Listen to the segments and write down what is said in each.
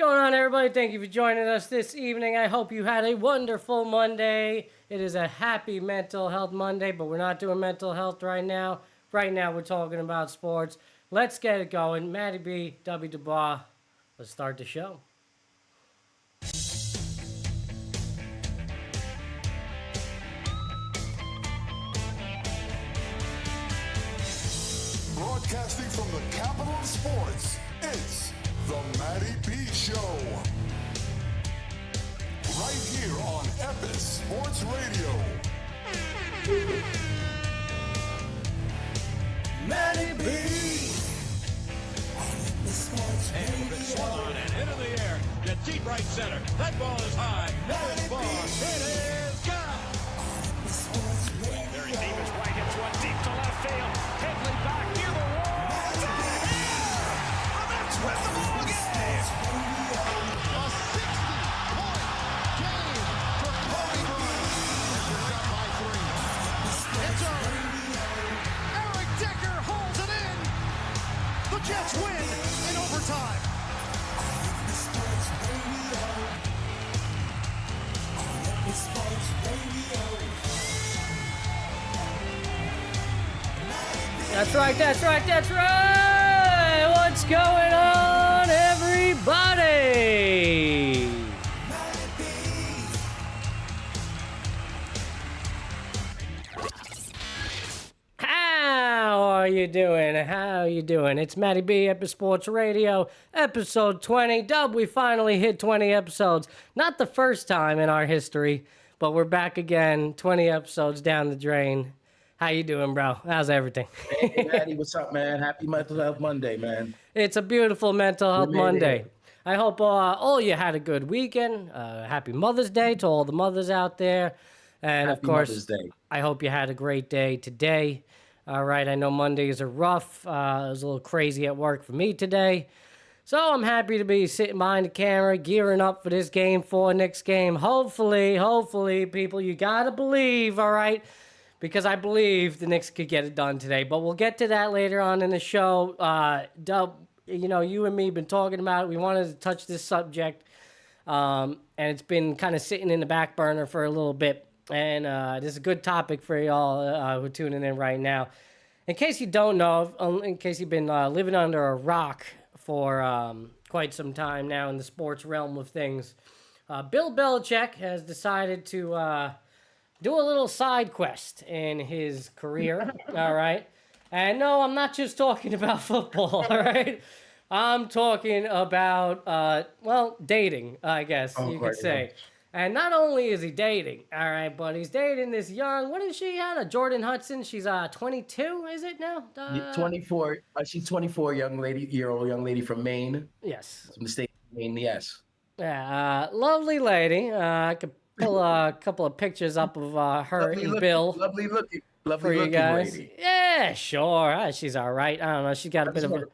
going on, everybody? Thank you for joining us this evening. I hope you had a wonderful Monday. It is a happy Mental Health Monday, but we're not doing mental health right now. Right now, we're talking about sports. Let's get it going. Matty B, Dubby Dubois. Let's start the show. Broadcasting from the capital of sports, it's the Matty B Show. Right here on Epis Sports Radio. Matty B. And with it swung on and into the air, to deep right center. That ball is high. That ball, it is gone. Very deep as White hits one deep to left field. Headley back near the wall. It's out of here! And that's with the ball game. A 60-point game for Cody Burns. It's up by 3. It's over. Eric Decker holds it in. The Jets win in overtime. That's right, that's right, that's right! What's going on, everybody? How are you doing? How are you doing? It's Matty B, Epis Sports Radio, episode 20. Dub, we finally hit 20 episodes. Not the first time in our history, but we're back again, 20 episodes down the drain. How you doing, bro? How's everything? Hey, Matty, what's up, man? Happy Mental Health Monday, man. It's a beautiful Mental Health made Monday. it. I hope all you had a good weekend. Happy Mother's Day to all the mothers out there. And, Happy of course, Mother's Day. I hope you had a great day today. All right, I know Mondays are rough. It was a little crazy at work for me today. So I'm happy to be sitting behind the camera, gearing up for this game 4, next game. Hopefully, people, you got to believe, all right? Because I believe the Knicks could get it done today. But we'll get to that later on in the show. Dub, you know, you and me have been talking about it. We wanted to touch this subject. And it's been kind of sitting in the back burner for a little bit. And this is a good topic for y'all who are tuning in right now. In case you don't know, in case you've been living under a rock for quite some time now in the sports realm of things, Bill Belichick has decided to do a little side quest in his career, all right? And no, I'm not just talking about football, all right? I'm talking about, dating, I guess you could say. And not only is he dating, all right, but he's dating this young, what is she, Anna? Jordan Hudson. She's 22, is it now? 24. She's 24, year-old young lady from Maine. Yes. From the state of Maine, yes. Yeah, lovely lady. I could pull a couple of pictures up of her and Bill. Lovely looking for you guys. lady. Yeah, sure. She's all right. I don't know. She's got a bit of a,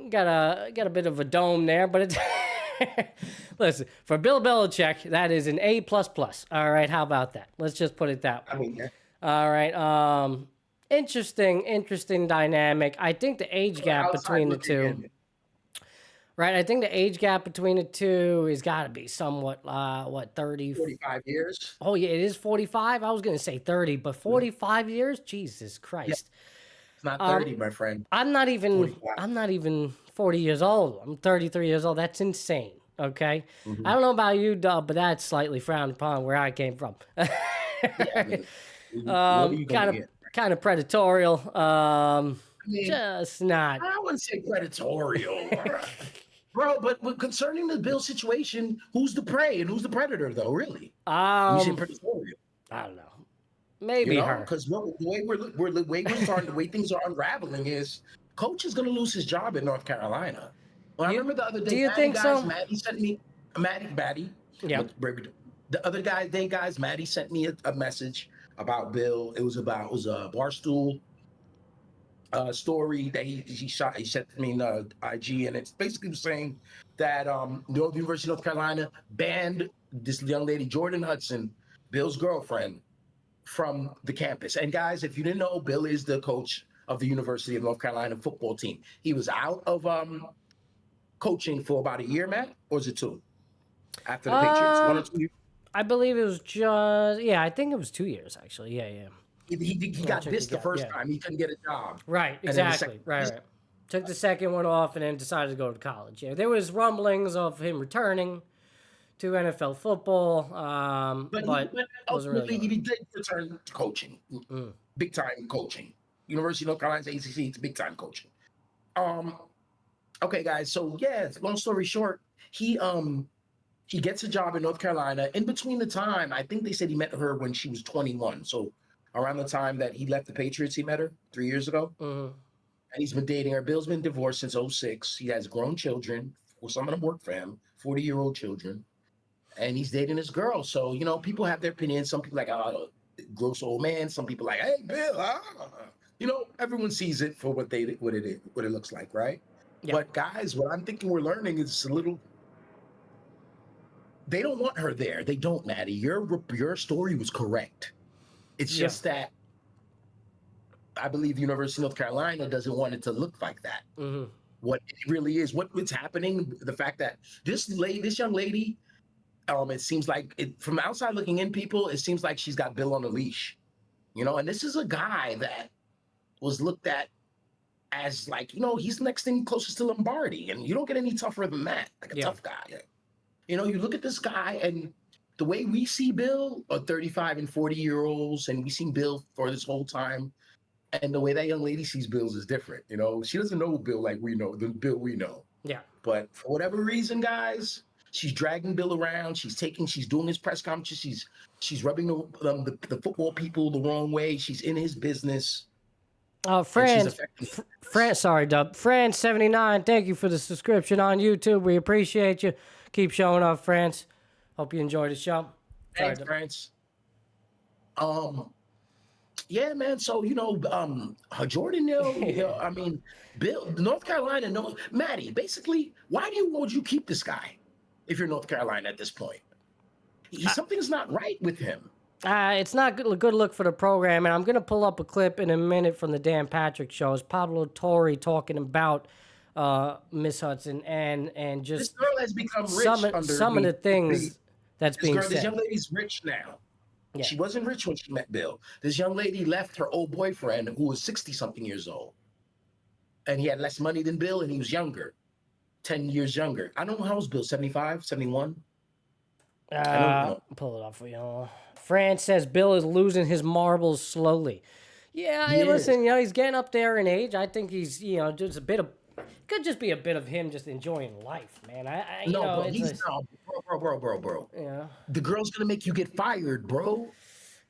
got a bit of a dome there, but it's listen, for Bill Belichick, that is an A++. All right, how about that? Let's just put it that way. I mean, yeah. All right. Interesting dynamic. I think the age gap between the two. Right, I think the age gap between the two has got to be somewhat, 30? 45 years. Oh, yeah, it is 45? I was going to say 30, but 45 years? Jesus Christ. Yeah. It's not 30, my friend. I'm not even 40 years old. I'm 33 years old. That's insane, okay? I don't know about you, Dub, but that's slightly frowned upon where I came from. Kind of predatorial. Just not. I wouldn't say predatorial. Bro, but concerning the Bill situation, who's the prey and who's the predator, though, really? You say predatorial. I don't know. Maybe her. Because the way things are unraveling is coach is going to lose his job in North Carolina. Well, I remember the other day, do you think so? Matty sent me, Matty. Yeah. The other guys, Matty sent me a message about Bill. It was a Barstool story that he sent me in IG, and it's basically saying that the University of North Carolina banned this young lady, Jordan Hudson, Bill's girlfriend, from the campus. And guys, if you didn't know, Bill is the coach of the University of North Carolina football team. He was out of coaching for about a year, Matt, or is it 2? After the Patriots, 1 or 2 years. I believe it was just I think it was 2 years actually. Yeah. He I'll got check this the again, first yeah. time. He couldn't get a job. Right, And then the exactly. second- Right. Took the second one off and then decided to go to college. Yeah, there was rumblings of him returning to NFL football, but wasn't ultimately really he did return to coaching, big time coaching. University of North Carolina's ACC, it's big time coaching. Okay, guys. So yeah, long story short, he gets a job in North Carolina. In between the time, I think they said he met her when she was 21. So around the time that he left the Patriots, he met her 3 years ago. And he's been dating her. Bill's been divorced since 06. He has grown children. Well, some of them work for him, 40-year-old children. And he's dating this girl. So, you know, people have their opinions. Some people like, oh, gross old man. Some people like, hey, Bill. You know, everyone sees it for what it looks like, right? Yeah. But guys, what I'm thinking we're learning is a little. They don't want her there. They don't, Matty. Your story was correct. It's just that I believe University of North Carolina doesn't want it to look like that. What it really is, what's happening, the fact that this young lady, it seems like from outside looking in, people, it seems like she's got Bill on a leash, you know. And this is a guy that was looked at as like, you know, he's the next thing closest to Lombardi, and you don't get any tougher than that, like a tough guy. You know, you look at this guy, and the way we see Bill, 35 and 40-year-olds, and we seen Bill for this whole time. And the way that young lady sees Bill is different. You know, she doesn't know Bill like we know, the Bill we know. Yeah. But for whatever reason, guys, she's dragging Bill around. She's doing his press conferences. She's rubbing the football people the wrong way. She's in his business. Fran, sorry, Dub. Fran79, thank you for the subscription on YouTube. We appreciate you. Keep showing up, France. Hope you enjoy the show. Thanks, France. Yeah, man. So, you know, Jordan, I mean, Bill, North Carolina, Matty, basically, why would you keep this guy if you're North Carolina at this point? Something's not right with him. It's not good look for the program, and I'm going to pull up a clip in a minute from the Dan Patrick show. It's Pablo Torre talking about Miss Hudson and just this girl has become rich some of the things that's being said. This young lady's rich now. Yeah. She wasn't rich when she met Bill. This young lady left her old boyfriend, who was 60-something years old. And he had less money than Bill, and he was younger, 10 years younger. I don't know how old was Bill, 75, 71? I don't know. Pull it up for you. France says Bill is losing his marbles slowly. Yeah, listen, you know, he's getting up there in age. I think he's, you know, just could just be a bit of him just enjoying life, man. Bro. Yeah. The girl's gonna make you get fired, bro.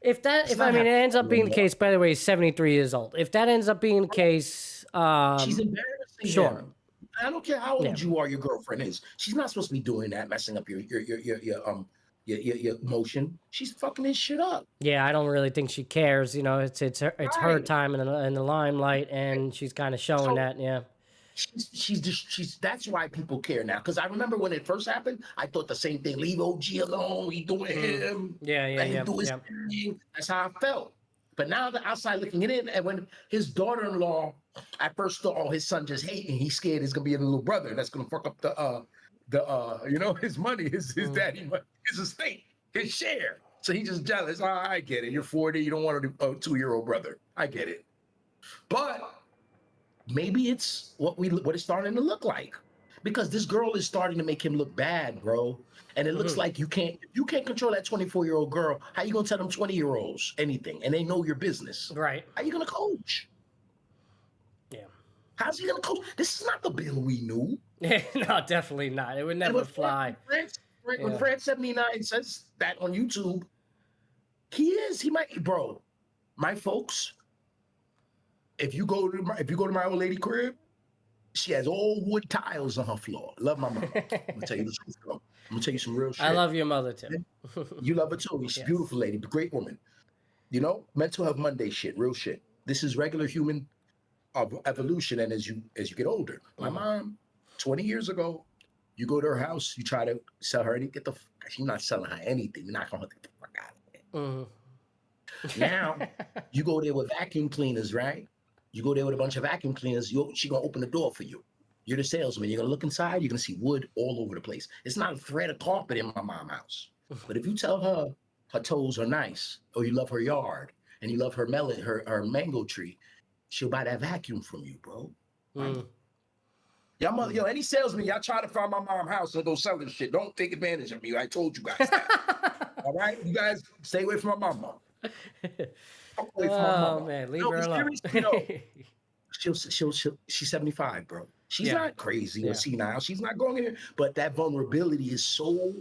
It ends up being the case. By the way, he's 73 years old. If that ends up being the case, she's embarrassing him. I don't care how old you are. Your girlfriend is. She's not supposed to be doing that, messing up your motion. She's fucking this shit up. Yeah, I don't really think she cares. You know, it's her time in the limelight, and she's kind of showing that. Yeah. She's that's why people care now. Because I remember when it first happened, I thought the same thing. Leave OG alone. He doing him. Yeah. Do his thing. That's how I felt. But now the outside looking it in, and when his daughter-in-law, at first thought, oh, his son just hating. He's scared he's gonna be a little brother that's gonna fuck up his money, his daddy money, his estate, his share. So he's just jealous. Oh, I get it. You're 40. You don't want a 2-year-old brother. I get it. But maybe it's what it's starting to look like, because this girl is starting to make him look bad, bro. And it looks like you can't control that 24-year-old girl. How you gonna tell them 20-year-olds anything, and they know your business? Right. How you gonna coach? Yeah. How's he gonna coach? This is not the Bill we knew. No, definitely not. It would never fly. When France79 says that on YouTube, he might, bro. My folks, if you go to my old lady crib, she has old wood tiles on her floor. Love my mom. I'm gonna tell you the truth, bro. I'm gonna tell you some real shit. I love your mother too. You love her too. She's a beautiful lady, great woman. You know, mental health Monday shit, real shit. This is regular human evolution, and as you get older. My mom, 20 years ago, you go to her house, you try to sell her anything. She's not selling her anything. You're not gonna get the fuck out of there. Now, you go there with vacuum cleaners, right? You go there with a bunch of vacuum cleaners. She gonna open the door for you. You're the salesman. You're gonna look inside. You're gonna see wood all over the place. It's not a thread of carpet in my mom's house. But if you tell her her toes are nice, or you love her yard, and you love her melon, her mango tree, she'll buy that vacuum from you, bro. Y'all any salesman, y'all try to find my mom's house and go sell this shit. Don't take advantage of me. I told you guys that. All right? You guys stay away from my mama. Man, leave her alone. She's 75, bro. She's not crazy or senile. She's not going in here, but that vulnerability is so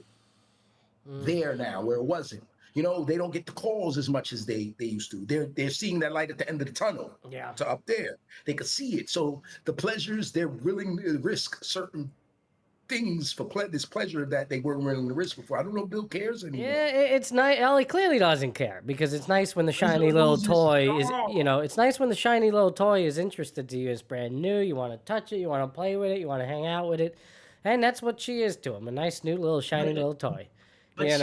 there now where it wasn't. You know, they don't get the calls as much as they used to. They're seeing that light at the end of the tunnel. Yeah. To up there. They could see it. So the pleasures, they're willing to risk certain things for this pleasure that they weren't willing to risk before. I don't know if Bill cares anymore. Yeah, it's nice. Ellie clearly doesn't care because it's nice when the shiny little toy is, it's nice when the shiny little toy is interested to you. It's brand new. You want to touch it. You want to play with it. You want to hang out with it. And that's what she is to him. A nice, new little shiny little toy. But she's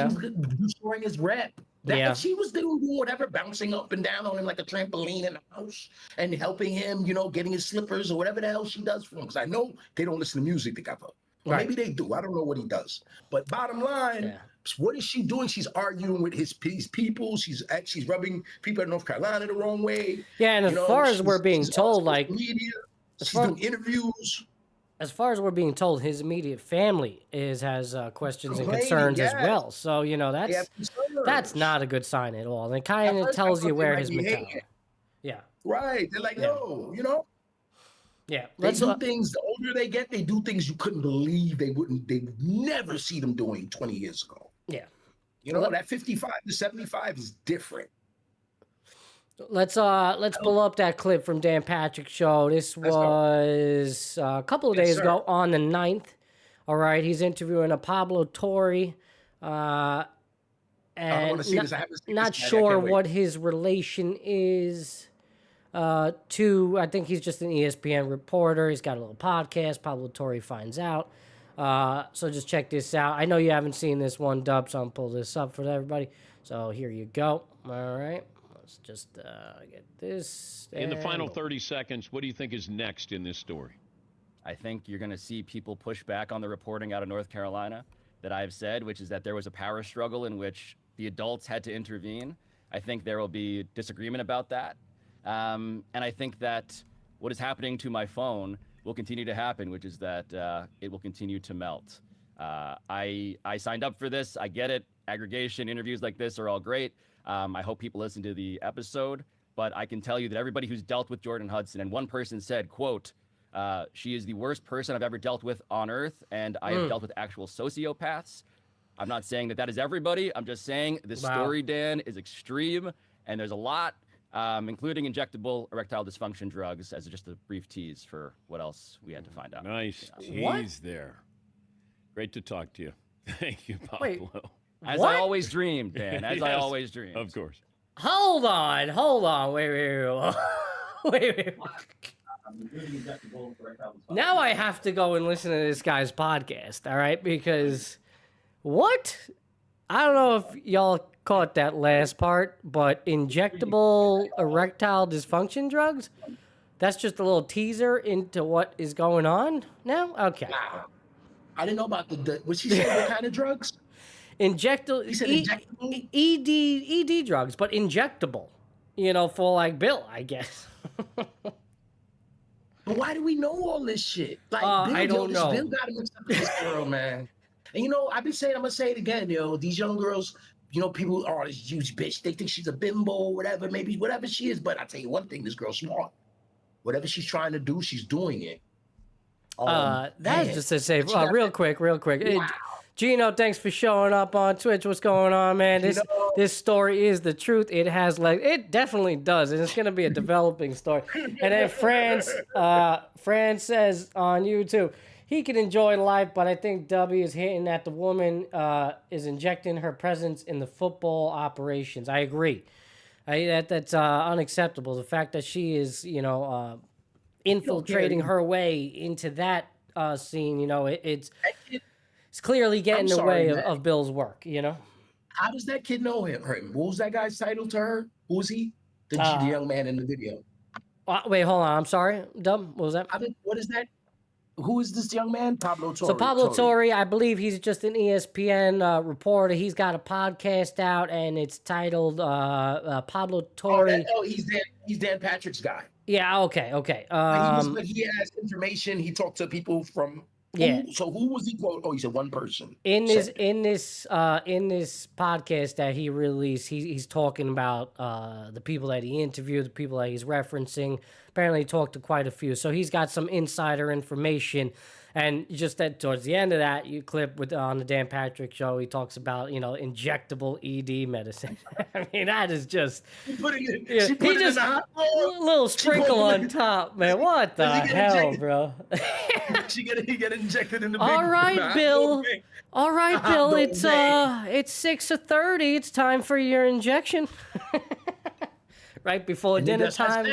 destroying his rep. If she was doing whatever, bouncing up and down on him like a trampoline in the house and helping him, getting his slippers or whatever the hell she does for him. Because I know they don't listen to music together. Or maybe they do. I don't know what he does. But bottom line, what is she doing? She's arguing with his people. She's rubbing people in North Carolina the wrong way. Yeah, and as far as we're being told, like media, she's doing interviews. As far as we're being told, his immediate family has questions and concerns as well. So that's not a good sign at all. And it kind of tells you where his mentality. Yeah. Right. They're like, no, Yeah. They do things. The older they get, they do things you couldn't believe they would never see them doing 20 years ago. Yeah. That 55 to 75 is different. Let's pull up that clip from Dan Patrick's show. This was a couple of days ago on the 9th. All right, he's interviewing a Pablo Torre. And not sure what his relation is to, I think he's just an ESPN reporter. He's got a little podcast, Pablo Torre Finds Out. So just check this out. I know you haven't seen this one, Dub, so I'm pull this up for everybody. So here you go. All right. Let's just get this. In the final 30 seconds, what do you think is next in this story? I think you're going to see people push back on the reporting out of North Carolina that I've said, which is that there was a power struggle in which the adults had to intervene. I think there will be disagreement about that. And I think that what is happening to my phone will continue to happen, which is that it will continue to melt. I signed up for this. I get it. Aggregation interviews like this are all great. I hope people listen to the episode, but I can tell you that everybody who's dealt with Jordan Hudson, and one person said, quote, she is the worst person I've ever dealt with on earth, and I have dealt with actual sociopaths. I'm not saying that is everybody. I'm just saying this story, Dan, is extreme, and there's a lot, including injectable erectile dysfunction drugs, as just a brief tease for what else we had to find out. Nice tease there. Great to talk to you. Thank you, Pablo. Wait. As I always dreamed, Dan. As I always dreamed. Of course. Hold on. Wait. Now I have to go and listen to this guy's podcast, all right? Because what? I don't know if y'all caught that last part, but injectable erectile dysfunction drugs? That's just a little teaser into what is going on now? Okay. Wow. I didn't know about what she said, what kind of drugs? Injectable, He said injectable? ED drugs, but injectable, for like Bill, I guess. But why do we know all this shit? Like, I don't know. Bill got him mixed up with this girl, man. And I've been saying, I'm gonna say it again, these young girls, people are this huge bitch. They think she's a bimbo or whatever, maybe whatever she is. But I tell you one thing, this girl's smart. Whatever she's trying to do, she's doing it. That's just to say, real quick. Wow. Gino, thanks for showing up on Twitch. What's going on, man? This story is the truth. It has legs. It definitely does, and it's going to be a developing story. And then Fran says on YouTube, he can enjoy life, but I think W is hitting that the woman is injecting her presence in the football operations. I agree. That's unacceptable. The fact that she is, infiltrating her way into that scene, it's clearly getting in the way of Bill's work, How does that kid know him? What was that guy's title to her? Who was he? The young man in the video. Wait, hold on. I'm sorry. Dub, what was that? What is that? Who is this young man? Pablo Torre. So Pablo Torre, I believe he's just an ESPN reporter. He's got a podcast out, and it's titled Pablo Torre. He's Dan Patrick's guy. Yeah, okay. But he has information. He talked to people from. Yeah. So who was he quote? Oh, he said one person. In this podcast that he released, he's talking about the people that he interviewed, the people that he's referencing. Apparently, he talked to quite a few, so he's got some insider information. And just that towards the end of that, you clip with on the Dan Patrick show, he talks about injectable ED medicine. I mean, that is just She put it in just the hot bowl. a little sprinkle on top, man. What the hell, bro? He get injected in the big. All right, Bill. All right, Bill. It's 6:30. It's time for your injection. Right before dinner time.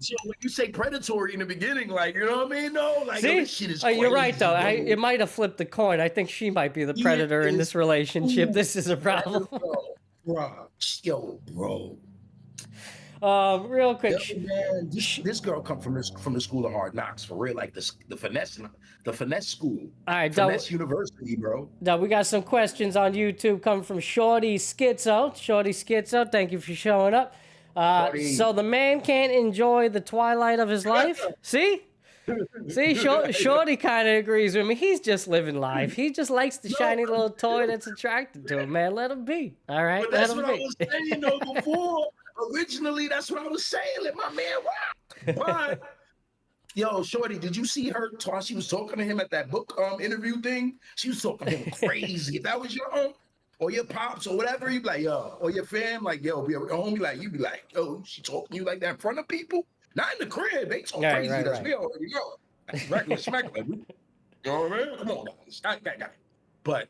So when you say predatory in the beginning, like, you know what I mean? No, like, see, this shit is crazy, you're right though. It might have flipped the coin. I think she might be the predator in this relationship. This is a problem. Bro. Real quick. Man, this girl come from the school of hard knocks for real, like the finesse school. All right, finesse university, bro. Now we got some questions on YouTube coming from Shorty Schizo. Thank you for showing up. So the man can't enjoy the twilight of his life. See, Shorty kind of agrees with me. He's just living life. He just likes the shiny little toy that's attracted to him. Man, let him be. All right, but that's what I was saying though before. Originally, that's what I was saying. Let my man rock. But yo, Shorty, did you see her talk? She was talking to him at that book interview thing. She was talking to him crazy. If that was your or your pops or whatever, you be like, yo, or your fam, like, yo, be a homie, like, you be like, yo, she talking to you like that in front of people? Not in the crib. They talk crazy. Right. We already know. That's regular smackler. You know what I mean? Come on. But.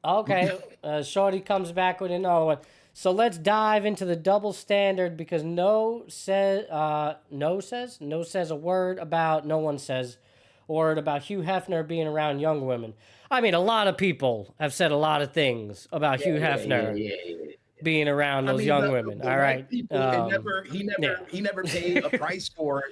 Okay. Shorty comes back with another one. So let's dive into the double standard because no one says a word about Hugh Hefner being around young women. I mean, a lot of people have said a lot of things about Hugh Hefner being around those young women. All right. He never paid a price for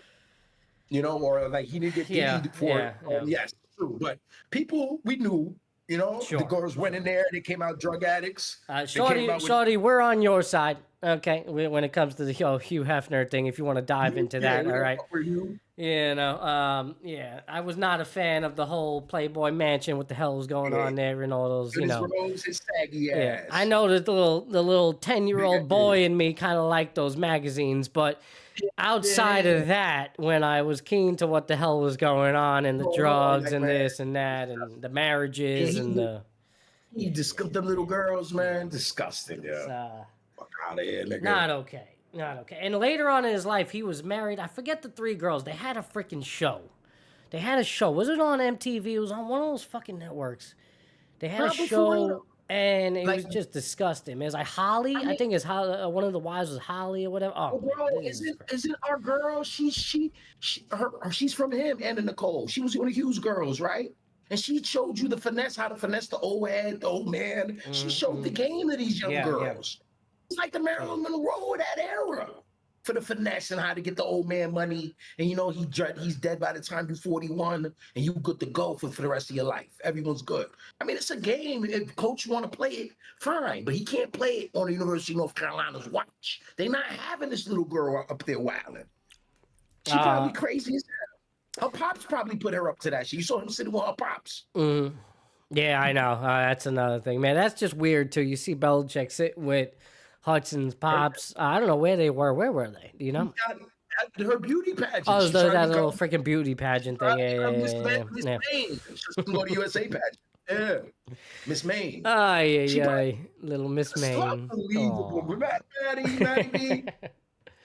it, or like he didn't get paid for it. Yes, true. But people we knew, the girls went in there, they came out drug addicts. Shorty, we're on your side. Okay, when it comes to the Hugh Hefner thing, if you want to dive into that, all right. I was not a fan of the whole Playboy Mansion. What the hell was going on there and all those, His saggy ass. I know that the little 10-year-old boy in me kind of liked those magazines, but outside of that, when I was keen to what the hell was going on and the drugs and this and that and the marriages he disgusted them little girls, man. Disgusting, fuck out of here, nigga. Not okay. And later on in his life, he was married. I forget the 3 girls. They had a freaking show. Was it on MTV? It was on one of those fucking networks. They had a show, and it was just disgusting. It was like Holly. I think it's one of the wives was Holly or whatever. Oh, bro, isn't our girl? She's from him, Anna Nicole. She was one of Hugh's girls, right? And she showed you how to finesse the old head, the old man. She showed the game to these young girls. Yeah. It's like the Marilyn Monroe of that era for the finesse and how to get the old man money. And he's dead by the time you're 41 and you good to go for the rest of your life. Everyone's good. I mean, it's a game. If coach want to play it, fine. But he can't play it on the University of North Carolina's watch. They're not having this little girl up there wilding. She probably crazy as hell. Her pops probably put her up to that shit. You saw him sitting with her pops. Mm-hmm. Yeah, I know. That's another thing, man. That's just weird, too. You see Belichick sitting with Hudson's pops. I don't know where they were. Where were they? Do you know? Her beauty pageant. Oh, that little freaking beauty pageant thing. Miss Maine. She's go to USA pageant. Yeah. Miss Maine. Little Miss Maine. Unbelievable.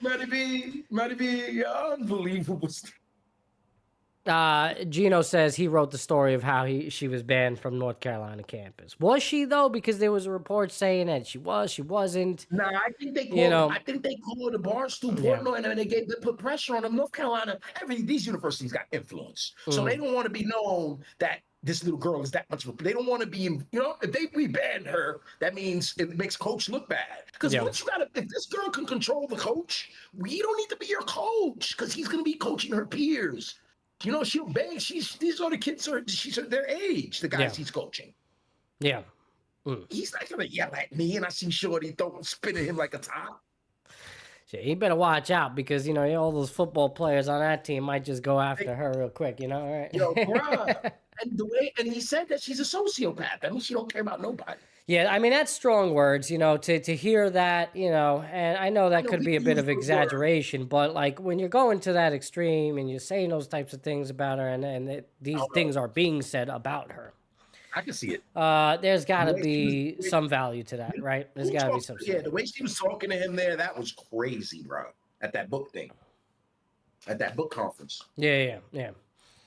Matty B, unbelievable. Gino says he wrote the story of how she was banned from North Carolina campus. Was she though? Because there was a report saying that she wasn't. Nah, I think they called. I think they called the Barstool Portland, and they put pressure on them. North Carolina, these universities got influence, so they don't want to be known that this little girl is that much of a. They don't want to be in. If we ban her, that means it makes coach look bad. Because once if this girl can control the coach, we don't need to be your coach because he's going to be coaching her peers. You know, she'll bang. These other kids she's their age, the guys he's coaching. Yeah. He's not gonna yell at me, and I see Shorty spinning him like a top. Yeah, you better watch out because, you know, all those football players on that team might just go after her real quick, you know? All right. Yo, bruh. And he said that she's a sociopath. That means she don't care about nobody. Yeah, I mean, that's strong words, you know, to hear that, you know, and I know that could be a bit of exaggeration, but like when you're going to that extreme and you're saying those types of things about her and these things are being said about her. I can see it. There's got to be some value to that, right? There's got to be some. Yeah, the way she was talking to him there, that was crazy, bro. At that book thing, at that book conference. Yeah.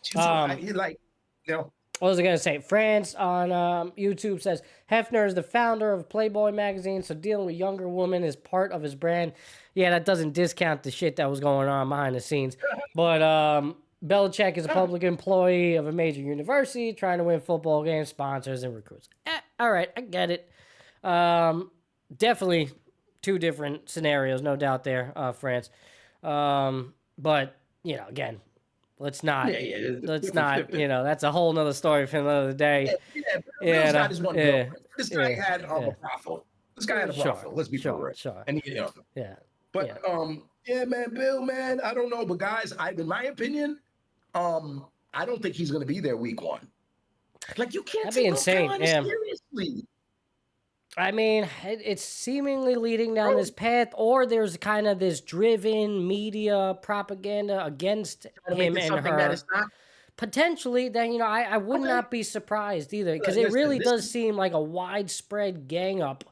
She was like, you know. What was I going to say? France on YouTube says, Hefner is the founder of Playboy magazine, so dealing with younger women is part of his brand. Yeah, that doesn't discount the shit that was going on behind the scenes. But Belichick is a public employee of a major university trying to win football games, sponsors, and recruits. All right, I get it. Definitely two different scenarios, no doubt there, France. But, you know, again, let's not, you know, that's a whole nother story for another day. Bill's got his one girlfriend. This guy had a brothel. This guy had a brothel. Let's be real. Sure. And yeah, man, Bill, man, I don't know. But guys, in my opinion, I don't think he's going to be there week 1. Like, you can't take North Carolina seriously. I mean, it's seemingly leading down this path, or there's kind of this driven media propaganda against him and her. Potentially, then, you know, I would not be surprised either, because it really does seem like a widespread gang up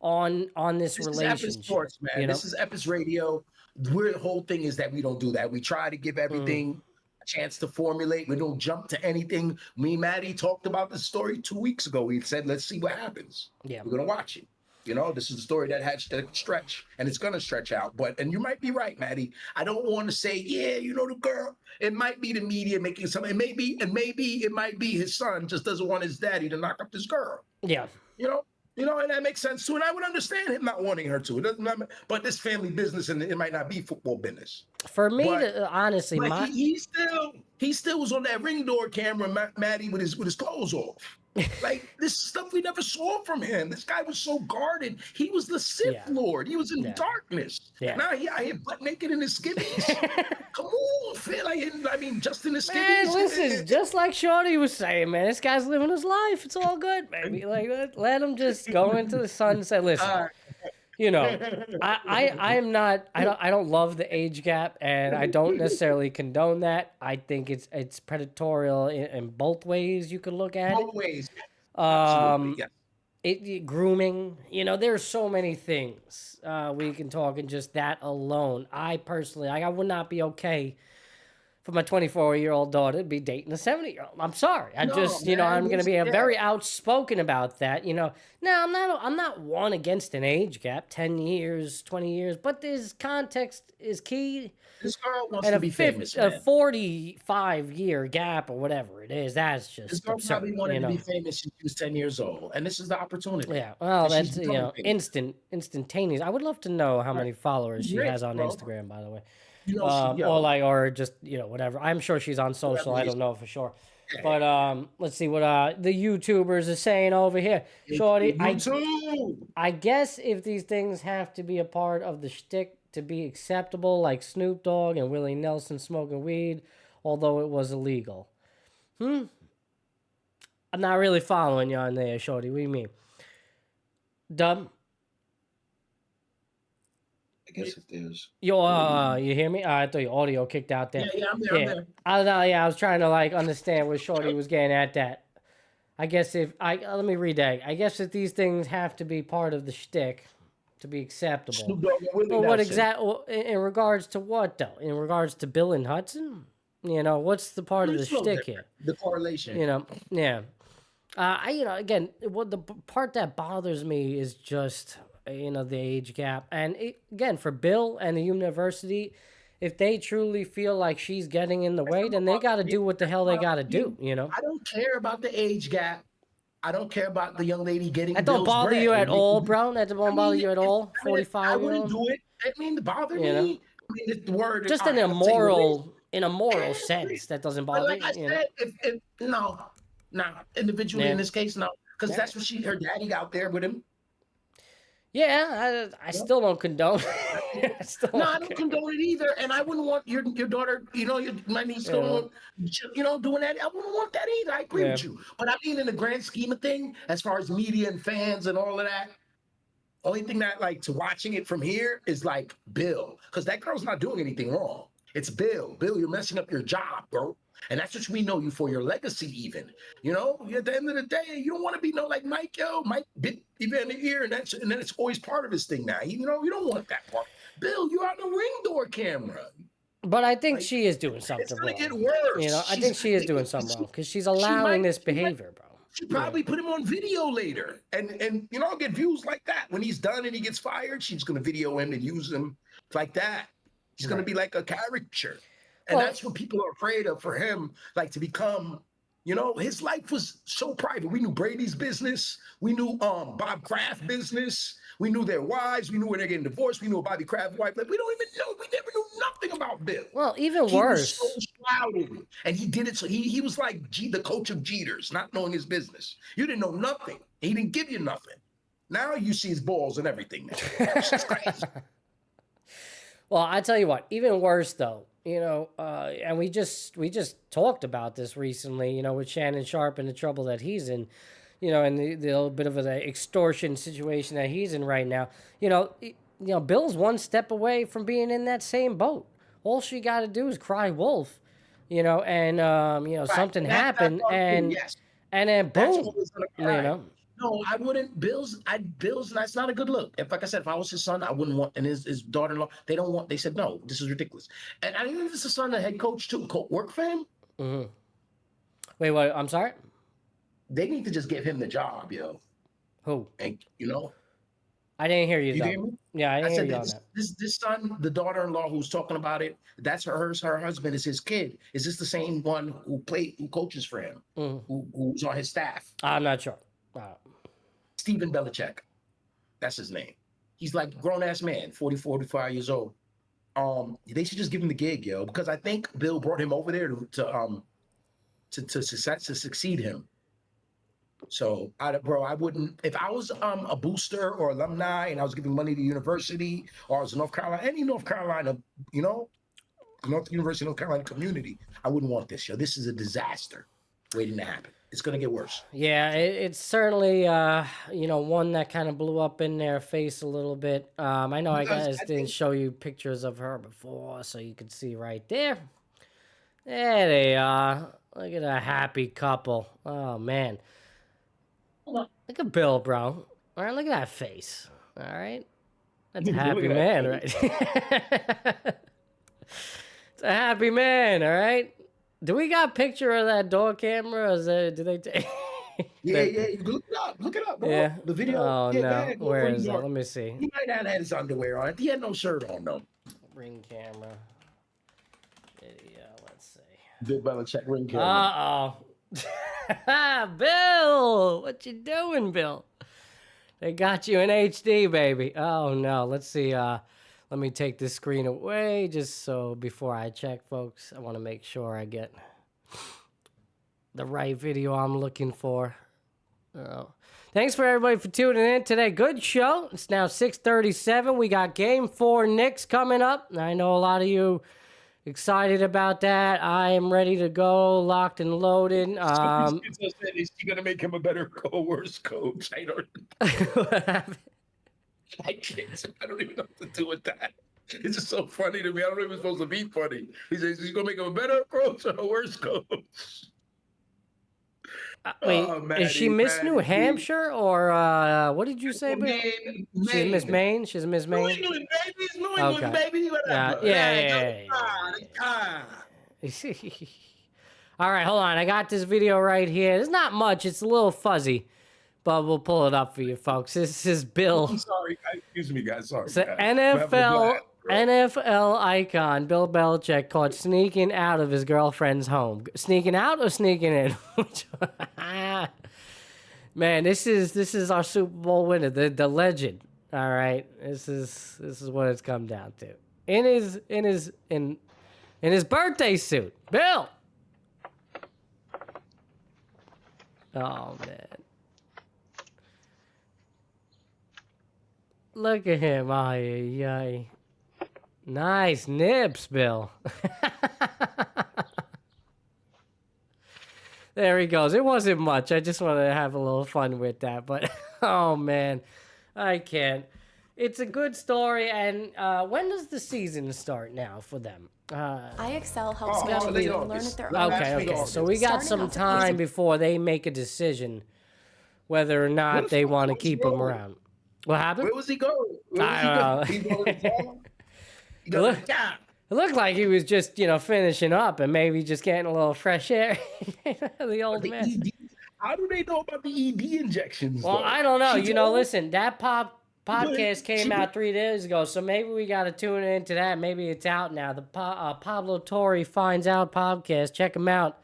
on this relationship. This is Epis Sports, man. You know? This is Epis Radio. The whole thing is that we don't do that. We try to give everything a chance to formulate. We don't jump to anything. Me and Matty talked about the story 2 weeks ago. We said, let's see what happens. Yeah. We're going to watch it. You know, this is the story that had to stretch, and it's going to stretch out. And you might be right, Matty. I don't want to say, yeah, you know, the girl. It might be the media making something. Maybe it might be his son just doesn't want his daddy to knock up this girl. Yeah. You know, and that makes sense too. And I would understand him not wanting her to. It doesn't matter, but this family business, and it might not be football business. For me, honestly, he still was on that ring door camera, Matty, with his clothes off. Like, this stuff we never saw from him. This guy was so guarded. He was the Sith Lord. He was in darkness. Yeah. Now he out here butt naked in his skivvies. Come on, Phil. I mean, just in his skivvies. Man, listen, just like Shorty was saying, man, this guy's living his life. It's all good, baby. Like, let him just go into the sunset. Listen, you know, I don't love the age gap, and I don't necessarily condone that. I think it's predatorial in both ways you could look at it. Both ways. Absolutely, yes. Grooming, you know, there's so many things we can talk in just that alone. I personally, I would not be okay for my 24-year-old daughter to be dating a 70-year-old. I'm sorry. I'm going to be very outspoken about that. You know, now I'm not one against an age gap, 10 years, 20 years, but this context is key. This girl wants to be famous, man. A 45-year gap or whatever it is, that's just this girl absurd, probably wanted to be famous since she was 10 years old, and this is the opportunity. Yeah, well, that's, you know, instantaneous. I would love to know how many followers she has on Instagram, by the way. You know, or just, you know, whatever. I'm sure she's on social. I don't know for sure. But let's see what the YouTubers are saying over here. Shorty, I guess if these things have to be a part of the shtick to be acceptable, like Snoop Dogg and Willie Nelson smoking weed, although it was illegal. I'm not really following you on there, Shorty. What do you mean? Dub? I guess if there's... you hear me? I thought your audio kicked out there. Yeah, I'm there. I was trying to, like, understand what Shorty was getting at that. I guess let me read that. I guess if these things have to be part of the shtick to be acceptable. But what in regards to what, though? In regards to Bill and Hudson? You know, what's the part of the shtick here? The correlation. You know, yeah. Again, what the part that bothers me is just, you know, the age gap. And again, for Bill and the university, if they truly feel like she's getting in the way, then they got to do what the hell they got to do, you know? I don't care about the age gap. I don't care about the young lady getting That don't bother you at all, bro? That don't bother you at all? 45-year-old? I wouldn't do it. It mean bother me. I mean, the word just an immoral in a moral sense, that doesn't But bother like I you. You know? said, if no, individually Yeah. in this case, no, because Yeah. that's what her daddy out there with him. Yeah, I still don't condone. No, I don't condone it either, and I wouldn't want your daughter, my niece going, doing that. I wouldn't want that either. I agree with you, but I mean, in the grand scheme of thing, as far as media and fans and all of that, only thing that like to watching it from here is like Bill, because that girl's not doing anything wrong. It's Bill. Bill, you're messing up your job, bro. And that's what we know you for, your legacy even. At the end of the day, you don't want to be like Mike, Mike bit even in the ear, and then it's always part of his thing now. You don't want that part. Bill, you're on the ring door camera. But I think she is doing something It's gonna wrong. get worse. I think she is doing something wrong because she's allowing this behavior, bro. She probably put him on video later, and get views like that. When he's done and he gets fired, she's gonna video him and use him like that. He's gonna be like a caricature. And that's what people are afraid of for him, like to become, his life was so private. We knew Brady's business. We knew Bob Kraft's business. We knew their wives. We knew when they're getting divorced. We knew Bobby Kraft's wife. Like, we don't even know. We never knew nothing about Bill. Well, even He worse. was so shrouded. And he did it. So he was like the coach of Jeters, not knowing his business. You didn't know nothing. He didn't give you nothing. Now you see his balls and everything. It's just crazy. Well, I tell you what, even worse though, and we just talked about this recently, with Shannon Sharp and the trouble that he's in, and the little bit of an extortion situation that he's in right now. Bill's one step away from being in that same boat. All she got to do is cry wolf, and something happened, and then boom, No, I wouldn't. Bill's, that's not a good look. Like I said, if I was his son, I wouldn't want, and his daughter-in-law, they said, no, this is ridiculous. And I think this is the son, the head coach too, work for him. Mm-hmm. Wait, what? I'm sorry? They need to just give him the job, Who? And, I didn't hear you, though. hear me? Yeah, I didn't hear you on said, that. this son, the daughter-in-law who's talking about it, that's her husband is his kid. Is this the same one who coaches for him, who's on his staff? I'm not sure. Stephen Belichick. That's his name. He's like a grown-ass man, 40, 45 years old. They should just give him the gig, because I think Bill brought him over there to succeed him. So, I wouldn't, if I was a booster or alumni and I was giving money to university, or I was in North Carolina, any North Carolina, University of North Carolina community, I wouldn't want this, This is a disaster waiting to happen. It's going to get worse. Yeah, it's certainly, one that kind of blew up in their face a little bit. I know I didn't show you pictures of her before, so you could see right there. There they are. Look at a happy couple. Oh, man. Look at Bill, bro. All right, look at that face. All right? That's a happy man, right? It's a happy man, all right? Do we got a picture of that door camera? Do they take? Yeah. You look it up, bro. Yeah. The video. Oh, no. Man, Where is it? Let me see. He might not have his underwear on. He had no shirt on, though. Ring camera. Video. Let's see. Bill Belichick ring camera. Uh-oh. Bill! What you doing, Bill? They got you in HD, baby. Oh, no. Let's see. Let me take this screen away just so before I check, folks. I want to make sure I get the right video I'm looking for. Thanks for everybody for tuning in today. Good show. It's now 6:37. We got Game 4 Knicks coming up. I know a lot of you excited about that. I am ready to go, locked and loaded. Is he going to make him a better or worse coach? I don't What happened? I don't even know what to do with that. It's just so funny to me. I don't know if it's supposed to be funny. He says he's going to make him a better coach or a worse coach. Wait, is she Miss New Hampshire or what did you say? Maine. She's Miss Maine. She's Miss Maine. New England, baby. It's New England, baby. Whatever. Yeah. All right, hold on. I got this video right here. There's not much. It's a little fuzzy, but we'll pull it up for you, folks. This is Bill. I'm sorry. Excuse me, guys. Sorry. It's an NFL icon, Bill Belichick, caught sneaking out of his girlfriend's home. Sneaking out or sneaking in? Man, this is our Super Bowl winner, the legend. All right, this is what it's come down to. In in his birthday suit. Bill! Oh, man. Look at him. Ay, ay, ay. Nice nips, Bill. There he goes. It wasn't much. I just wanted to have a little fun with that. But, oh, man. I can't. It's a good story. And when does the season start now for them? IXL helps people learn at their own Okay. So we got some time before they make a decision whether or not they want to keep him around. What happened? Where was he going? I don't know. It looked like he was just, finishing up and maybe just getting a little fresh air. The old man. ED, how do they know about the ED injections? Well, though? I don't know. Listen, that podcast came out 3 days ago, so maybe we got to tune into that. Maybe it's out now. The Pablo Torre Finds Out podcast. Check him out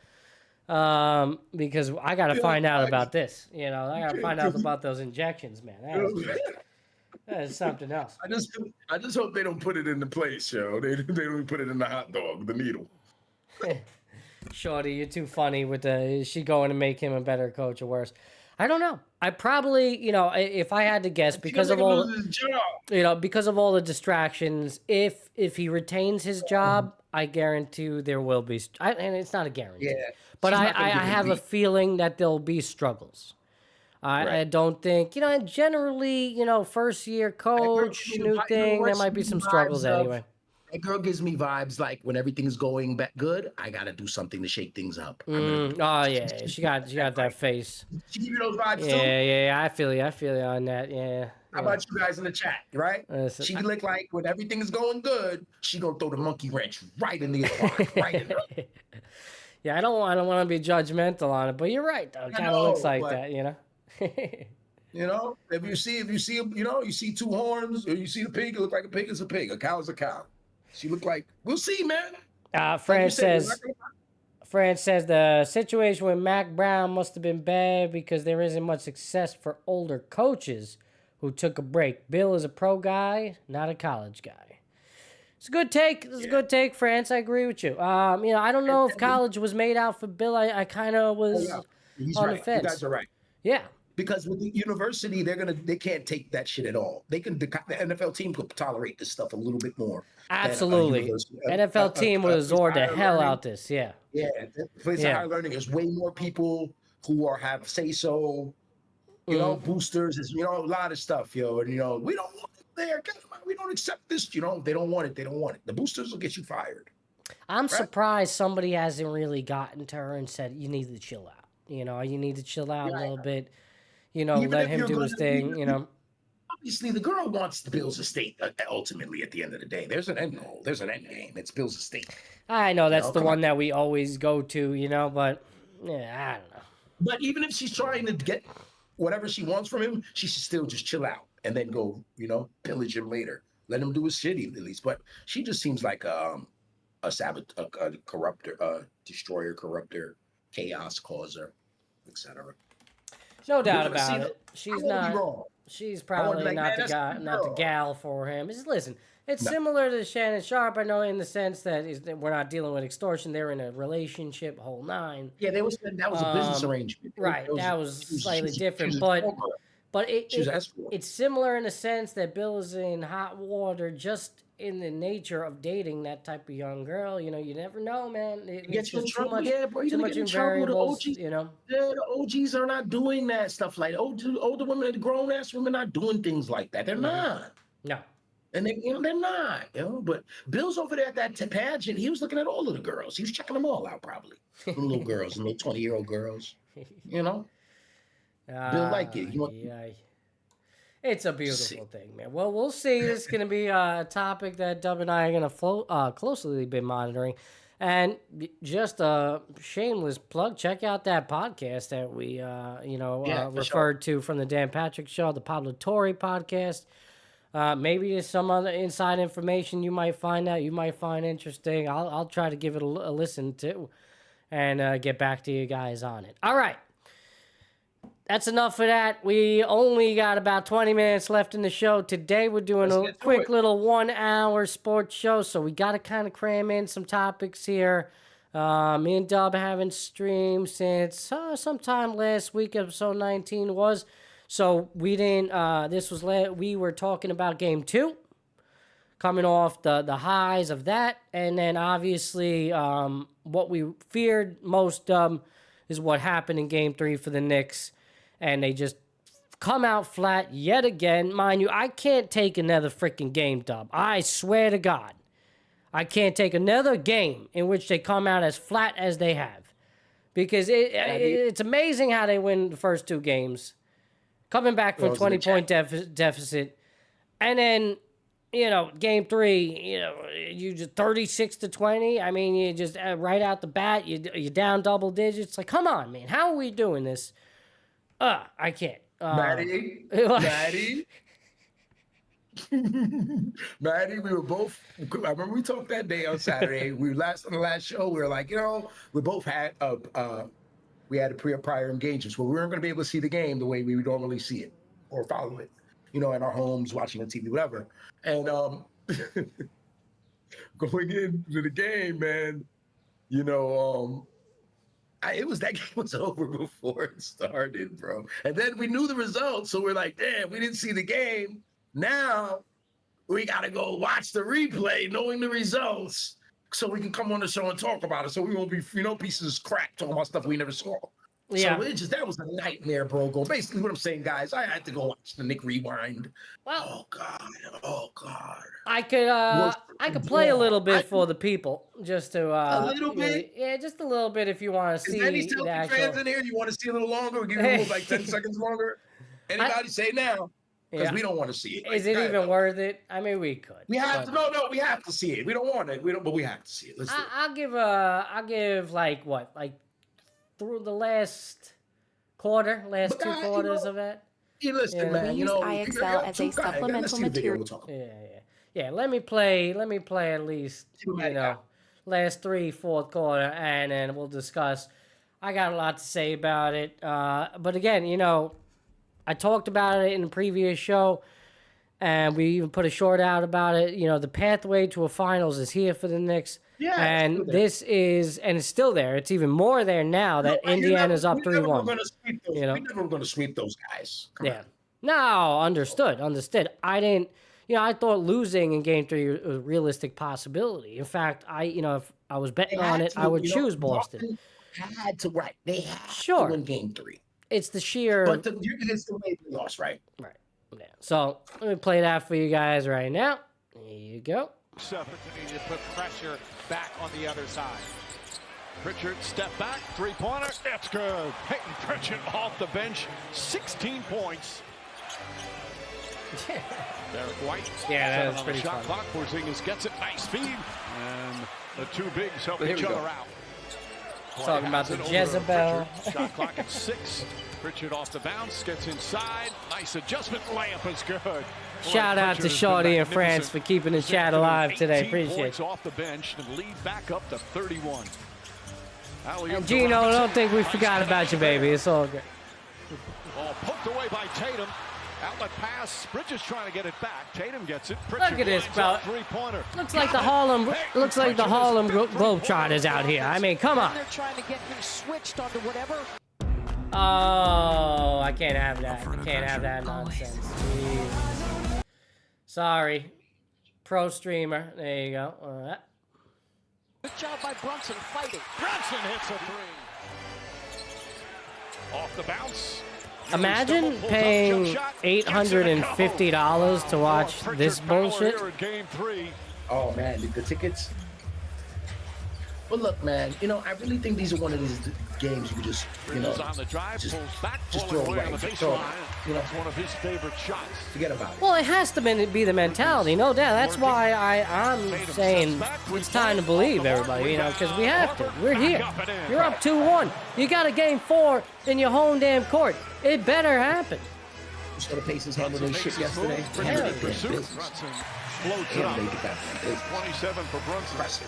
because I got to find out about this. I got to find out about those injections, man. That is something else. I just hope they don't put it in the place, yo. They don't put it in the hot dog, the needle. Shorty, you're too funny with is she going to make him a better coach or worse? I don't know. I probably, if I had to guess, because of all the distractions, if he retains his job, I guarantee there will be, and it's not a guarantee, but I have a feeling that there'll be struggles. I don't think, generally, first year coach, new thing, there might be some struggles anyway. That girl gives me vibes like when everything's going back good, I got to do something to shake things up. Oh, yeah. She got that face. She give you those vibes too? Yeah. I feel you on that. Yeah. How about you guys in the chat, right? She look like when everything is going good, she going to throw the monkey wrench right in the apartment, right in there. Yeah, I don't want to be judgmental on it, but you're right, though. It kind of looks like that, if you see you see two horns, or you see the pig, it look like a pig is a pig, a cow is a cow. She look like, we'll see, man. France says the situation with Mac Brown must have been bad because there isn't much success for older coaches who took a break. Bill is a pro guy, not a college guy. It's a good take. It's a good take, France. I agree with you. I don't know if college was made out for Bill. I kind of was on the fence. You guys are right. Yeah. Because with the university, they can't take that shit at all. The NFL team could tolerate this stuff a little bit more. Absolutely. NFL team would absorb the hell out this. Yeah. Yeah. The place of higher learning is way more people who have say so. Boosters is a lot of stuff, and we don't want it there. We don't accept this. They don't want it. They don't want it. The boosters will get you fired. I'm surprised somebody hasn't really gotten to her and said you need to chill out. You need to chill out a little bit. Let him do his thing. Obviously, the girl wants the Bills' estate ultimately at the end of the day. There's an end goal. There's an end game. It's Bills' estate. I know that's the one that we always go to, but yeah, I don't know. But even if she's trying to get whatever she wants from him, she should still just chill out and then go, pillage him later. Let him do his shit at least. But she just seems like a corrupter, destroyer, corrupter, chaos causer, etc. No doubt about it. She's not. She's probably not the gal for him. Listen, it's similar to Shannon Sharp. I know in the sense that we're not dealing with extortion. They're in a relationship, whole nine. Yeah, that was a business arrangement. Right, that was slightly different, but it's similar in the sense that Bill is in hot water just in the nature of dating that type of young girl. You never know, man. It's just too much, too much variables, Yeah, the OGs are not doing that stuff like older women, the grown ass women, not doing things like that. They're not. No. And they're not. But Bill's over there at that pageant. He was looking at all of the girls. He was checking them all out, probably. The little girls, the little 20-year-old girls. Bill like it. It's a beautiful thing, man. Well, we'll see. This is going to be a topic that Dub and I are going to closely be monitoring. And just a shameless plug, check out that podcast that we, referred to from the Dan Patrick Show, the Pablo Torre podcast. Maybe there's some other inside information you might find out, you might find interesting. I'll try to give it a listen to and get back to you guys on it. All right. that's enough of that. We only got about 20 minutes left in the show. Today we're doing a quick little 1-hour sports show, so we got to kind of cram in some topics here. Me and Dub haven't streamed since sometime last week, episode 19 was. So we didn't, we were talking about game 2, coming off the highs of that. And then obviously what we feared most is what happened in game 3 for the Knicks. And they just come out flat yet again. Mind you, I can't take another freaking game, Dub. I swear to God. I can't take another game in which they come out as flat as they have. Because it's amazing how they win the first 2 games. Coming back from 20-point deficit. And then, game 3, you just 36-20. I mean, you just right out the bat, you're down double digits. Like, come on, man. How are we doing this? I can't. Maddie, we were both. I remember we talked that day on Saturday. On the last show. We were like, we both had we had a prior engagements where we weren't going to be able to see the game the way we would normally see it or follow it, in our homes, watching on TV, whatever. And going into the game, man, that game was over before it started, bro. And then we knew the results, so we're like, damn, we didn't see the game. Now we got to go watch the replay, knowing the results, so we can come on the show and talk about it. So we won't be, pieces of crap talking about stuff we never saw. Yeah. So that was a nightmare, bro. Basically, what I'm saying, guys, I had to go watch the Nick Rewind. Well, oh God. I could play a little bit for the people, just to a little bit. Yeah, just a little bit if you want to see. Is there any Celtic fans in here? You want to see a little longer? Or give you like 10 seconds longer? Anybody say now? Because we don't want to see it. Is it even worth it? I mean, we could. We have to. No, we have to see it. We don't want it. But we have to see it. Let's do it. I'll give like through the last 2 quarters of it. Listen, man. We use IXL as a supplemental material. Yeah. Let me play at least last 3/4 quarter, and then we'll discuss. I got a lot to say about it, but again, I talked about it in the previous show, and we even put a short out about it. The pathway to a finals is here for the Knicks. Yeah, and it's still there. It's even more there now that Indiana's up 3-1. We never were going to sweep those guys. Come on. No, understood. I didn't. I thought losing in Game 3 was a realistic possibility. In fact, if I was betting on it, I would choose Boston. They had to win Game 3. It's the sheer. But it's the way they lost, right? Right. Yeah. So let me play that for you guys right now. Here you go. Opportunity to put pressure back on the other side. Pritchard step back, 3-pointer. It's good. Peyton Pritchard off the bench, 16 points. Derek White. Yeah, that's pretty shot clock. Porzingis gets it, nice feed, and the two bigs help each other out. Talking about the Jezebel. Shot clock at 6. Pritchard off the bounce, gets inside. Nice adjustment. Layup is good. Shout out to Shorty and France for keeping the chat alive today. Appreciate it. Off the bench and lead back up to 31. And Gino, don't think we forgot about you, baby. It's all good. Oh, poked away by Tatum. Outlet pass. Bridges trying to get it back. Tatum gets it. Look at this, bro. Looks like the Harlem Globetrotters out here. I mean, come on. They're trying to get him switched onto whatever. Oh, I can't have that. I can't have that nonsense. Jeez. Sorry. Pro streamer. There you go. All right. Good job by Brunson fighting. Brunson hits a 3. Off the bounce. Imagine paying $850 to watch this bullshit. Oh, man, the tickets. Well, look, man, I really think these are one of these games you can just, just throw away. That's one of his favorite shots. Forget about it. Well, it has to be the mentality, no doubt. That's why I'm saying it's time to believe everybody, because we have to. We're here. You're up 2-1. You got a game 4 in your home damn court. It better happen. You saw the Pacers handle their shit yesterday. Brunson floats it up. 27 for Brunson.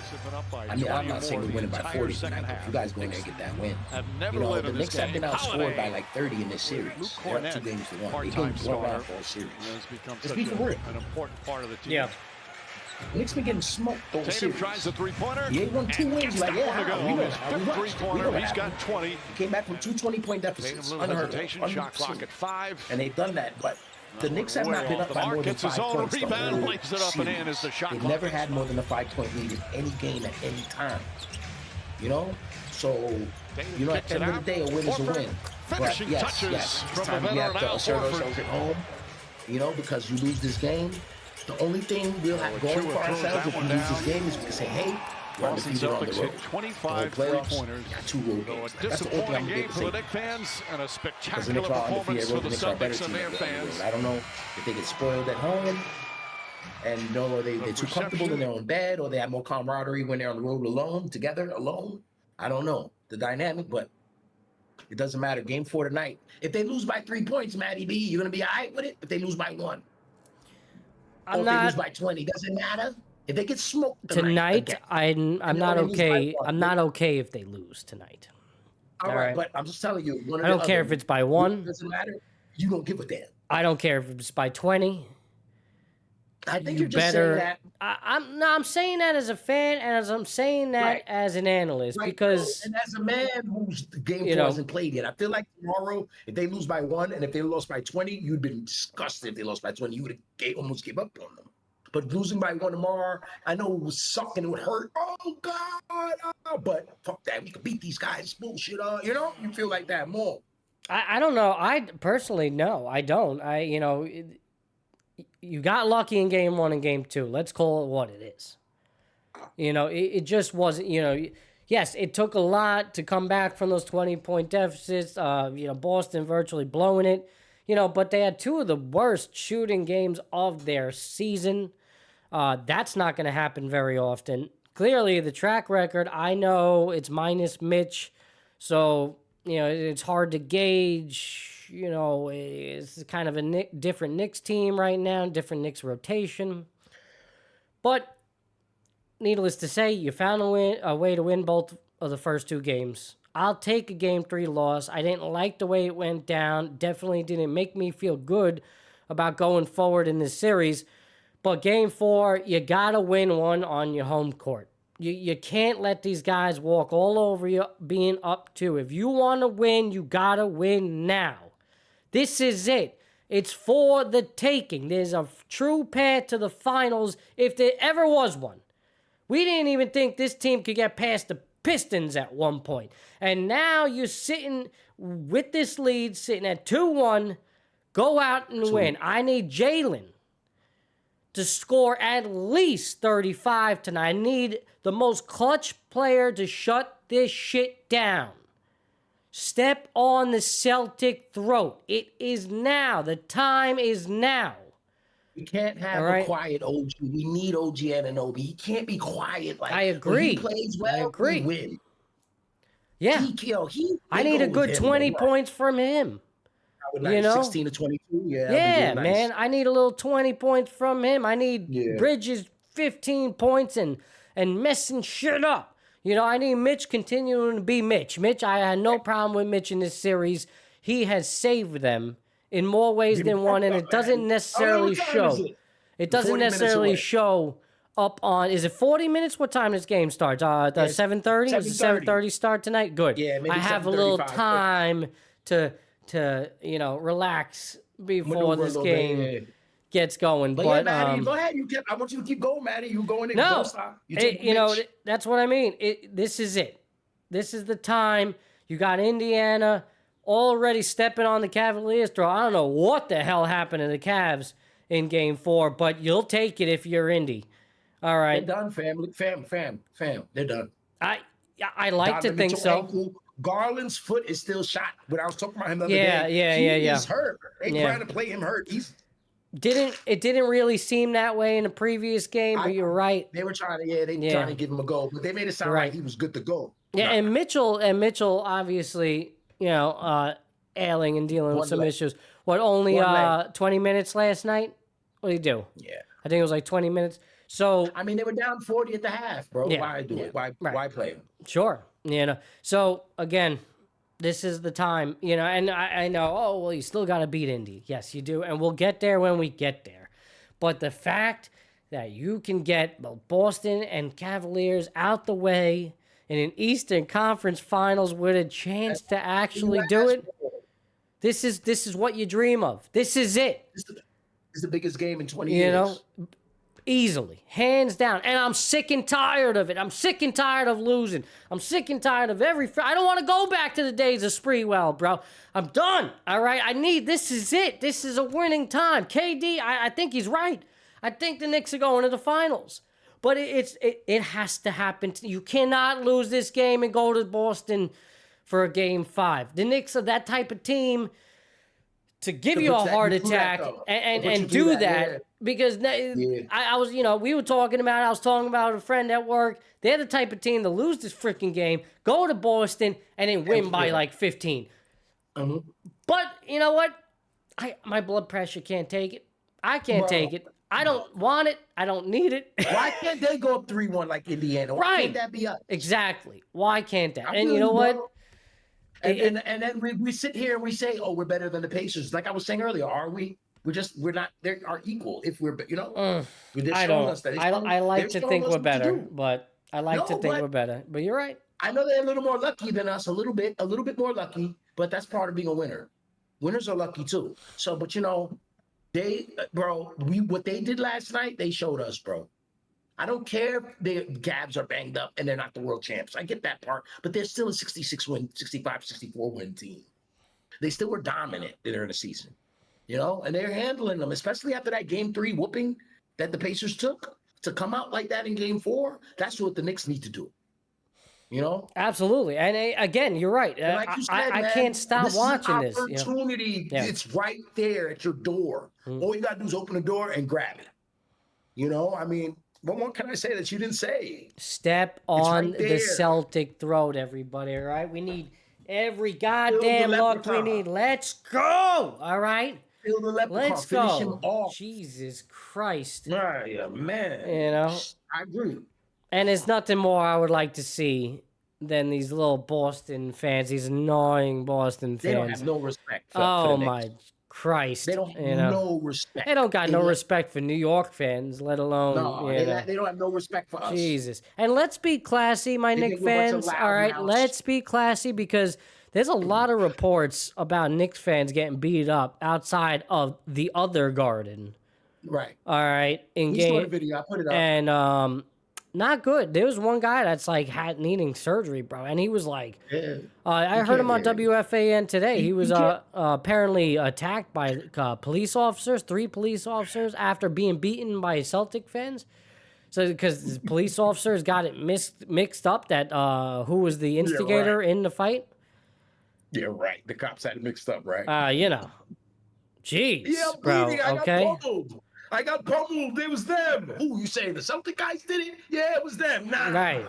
I mean, I'm not saying we're winning by 40 tonight, but if you guys go in there and get that win. You know, the Knicks have been outscored by like 30 in this series. They're up 2 games to 1. They've been blown out all series. Let's be for real. An important part of the team. Yeah. Knicks been getting smoked all Tatum series. tries a three-pointer. He won 2 wins. Like, yeah, He was fifth three-pointer. He's got 20. He came back from 2 20-point deficits. Unheard of. Shot clock at 5. And they've done that, but the Knicks have not been up by more than 5 points. Rebound, lays it up and in as the shot They've clock. never had more than a 5-point lead in any game at any time. You know? So, you know, at the end of the day, a win is a win. But yes, it's time we have to assert ourselves at home, you know, because you lose this game. The only thing we'll have going for ourselves if we lose this game is we can say, hey, we're undefeated on the road. 25 three-pointers, got 2 road games. That's the only thing I'm going to game for the Knicks fans and a because the Knicks spectacular are undefeated performance for road. the The Knicks are a better Celtics team and their than the fans. I don't know if they get spoiled at home and you know they're too comfortable in their own bed, or they have more camaraderie when they're on the road alone, together, alone. I don't know the dynamic, but it doesn't matter. Game 4 tonight. If they lose by 3 points, Matty B, you're going to be all right with it? If they lose by 1. Or if they lose by 20, doesn't matter. If they get smoked tonight, I'm not okay. I'm not okay if they lose tonight. All right, but I'm just telling you. I don't care if it's by 1. It doesn't matter. You don't give a damn. I don't care if it's by 20. I think you're just saying that. I'm saying that as a fan, and as I'm saying that as an analyst, because and as a man whose game 4 hasn't played yet, I feel like tomorrow, if they lose by 1 and if they lost by 20, you'd been disgusted. If they lost by 20, you would have almost gave up on them. But losing by 1 tomorrow, I know it was sucking, it would hurt. Oh God! But fuck that, we could beat these guys. Bullshit. You know, you feel like that more. I don't know. I personally no, I don't. You got lucky in game 1 and game 2. Let's call it what it is. It just wasn't, yes, it took a lot to come back from those 20-point deficits. Boston virtually blowing it, but they had 2 of the worst shooting games of their season. That's not going to happen very often. Clearly, the track record, I know it's minus Mitch, so, it's hard to gauge. It's kind of a different Knicks team right now, different Knicks rotation. But needless to say, you found a way to win both of the first 2 games. I'll take a game 3 loss. I didn't like the way it went down. Definitely didn't make me feel good about going forward in this series. But game 4, you got to win one on your home court. You can't let these guys walk all over you being up 2. If you want to win, you got to win now. This is it. It's for the taking. There's a true path to the finals if there ever was one. We didn't even think this team could get past the Pistons at one point. And now you're sitting with this lead, sitting at 2-1. Go out and win. I need Jalen to score at least 35 tonight. I need the most clutch player to shut this shit down. Step on the Celtic throat. It is now. The time is now. We can't have a quiet OG. We need OG Anunoby. He can't be quiet. Like, I agree. When he plays well, we win. Yeah. I need a good 20 points from him. 16 to 22. Yeah, man. I need a little 20 points from him. I need Bridges 15 points and messing shit up. I need Mitch continuing to be Mitch. I had no problem with Mitch in this series. He has saved them in more ways than one, and it doesn't necessarily show. It doesn't necessarily show up on. Is it 40 minutes? What time this game starts? 7:30. Is it 7:30 start tonight? Good. Yeah, maybe I have a little time to relax before this game gets going. But yeah, Matty, go ahead. I want you to keep going, Matty. You going in? No, that's what I mean. This is it. This is the time. You got Indiana already stepping on the Cavaliers' throat. I don't know what the hell happened to the Cavs in Game 4, but you'll take it if you're Indy. All right. They're done, family. Fam. They're done. I like to think so. Ankle. Garland's foot is still shot. When I was talking about him the other day, he's hurt. They trying to play him hurt. It didn't really seem that way in the previous game, but you're right. They were trying to give him a go, but they made it sound like he was good to go. Yeah, and Mitchell obviously, ailing and dealing with some issues. only One leg. 20 minutes last night? What did he do? Yeah. I think it was like 20 minutes. So I mean, they were down 40 at the half, bro. Yeah, Why do it? Why play them? sure, So again, this is the time, and I know, oh, well, you still got to beat Indy. Yes, you do. And we'll get there when we get there. But the fact that you can get both Boston and Cavaliers out the way in an Eastern Conference Finals with a chance to actually do it, this is what you dream of. This is it. This is the biggest game in 20 years. Easily, hands down. And I'm sick and tired of it. I'm sick and tired of losing. I'm sick and tired of I don't want to go back to the days of Spreewell, bro. I'm done, all right? this is it. This is a winning time. KD, I think he's right. I think the Knicks are going to the finals. But it has to happen. You cannot lose this game and go to Boston for a Game 5. The Knicks are that type of team to give you a heart attack and do that. Yeah. Because I was, we were talking about, I was talking about a friend at work. They're the type of team to lose this freaking game, go to Boston, and then win by like 15. Mm-hmm. But you know what? My blood pressure can't take it. I can't take it. I don't want it. I don't need it. Why can't they go up 3-1 like Indiana? Why can't that be us? Exactly. Why can't that? And you know what? And then we sit here and we say, oh, we're better than the Pacers. Like I was saying earlier, are we? We're not. They are equal. If we're, I like to think we're better, but we're better. But you're right. I know they're a little more lucky than us, a little bit more lucky. But that's part of being a winner. Winners are lucky too. So, but what they did last night, they showed us, bro. I don't care if their Gabs are banged up and they're not the world champs. I get that part, but they're still a 65, 64 win team. They still were dominant during the season. And they're handling them, especially after that Game 3 whooping that the Pacers took. To come out like that in Game 4, that's what the Knicks need to do. Absolutely. And again, you're right. Like you said, I can't stop watching this. Opportunity, it's right there at your door. Mm-hmm. All you got to do is open the door and grab it. I mean, what more can I say that you didn't say? Step on the Celtic throat, everybody, all right? We need every goddamn luck we need. Let's go, all right? Let's go. Finish him off. Jesus Christ. Yeah, man. I agree. And there's nothing more I would like to see than these little Boston fans, these annoying Boston fans. They don't have no respect for the my Christ. They don't have no respect. They don't got no respect for New York fans, let alone, they don't have no respect for us. Jesus. And let's be classy, my Knicks fans. All right, let's be classy because there's a lot of reports about Knicks fans getting beat up outside of the other garden. Right. All right. In game. Saw the video. I put it up. And not good. There was one guy that's like needing surgery, bro, and he was like, I heard him on WFAN today. He was apparently attacked by police officers, 3 police officers, after being beaten by Celtic fans. So because the police officers got it mixed up that who was the instigator in the fight. Yeah, right. The cops had it mixed up, right? Jeez, bro. I got pummeled. It was them. Who you saying? The Celtic guys did it? Yeah, it was them. Nah. Right.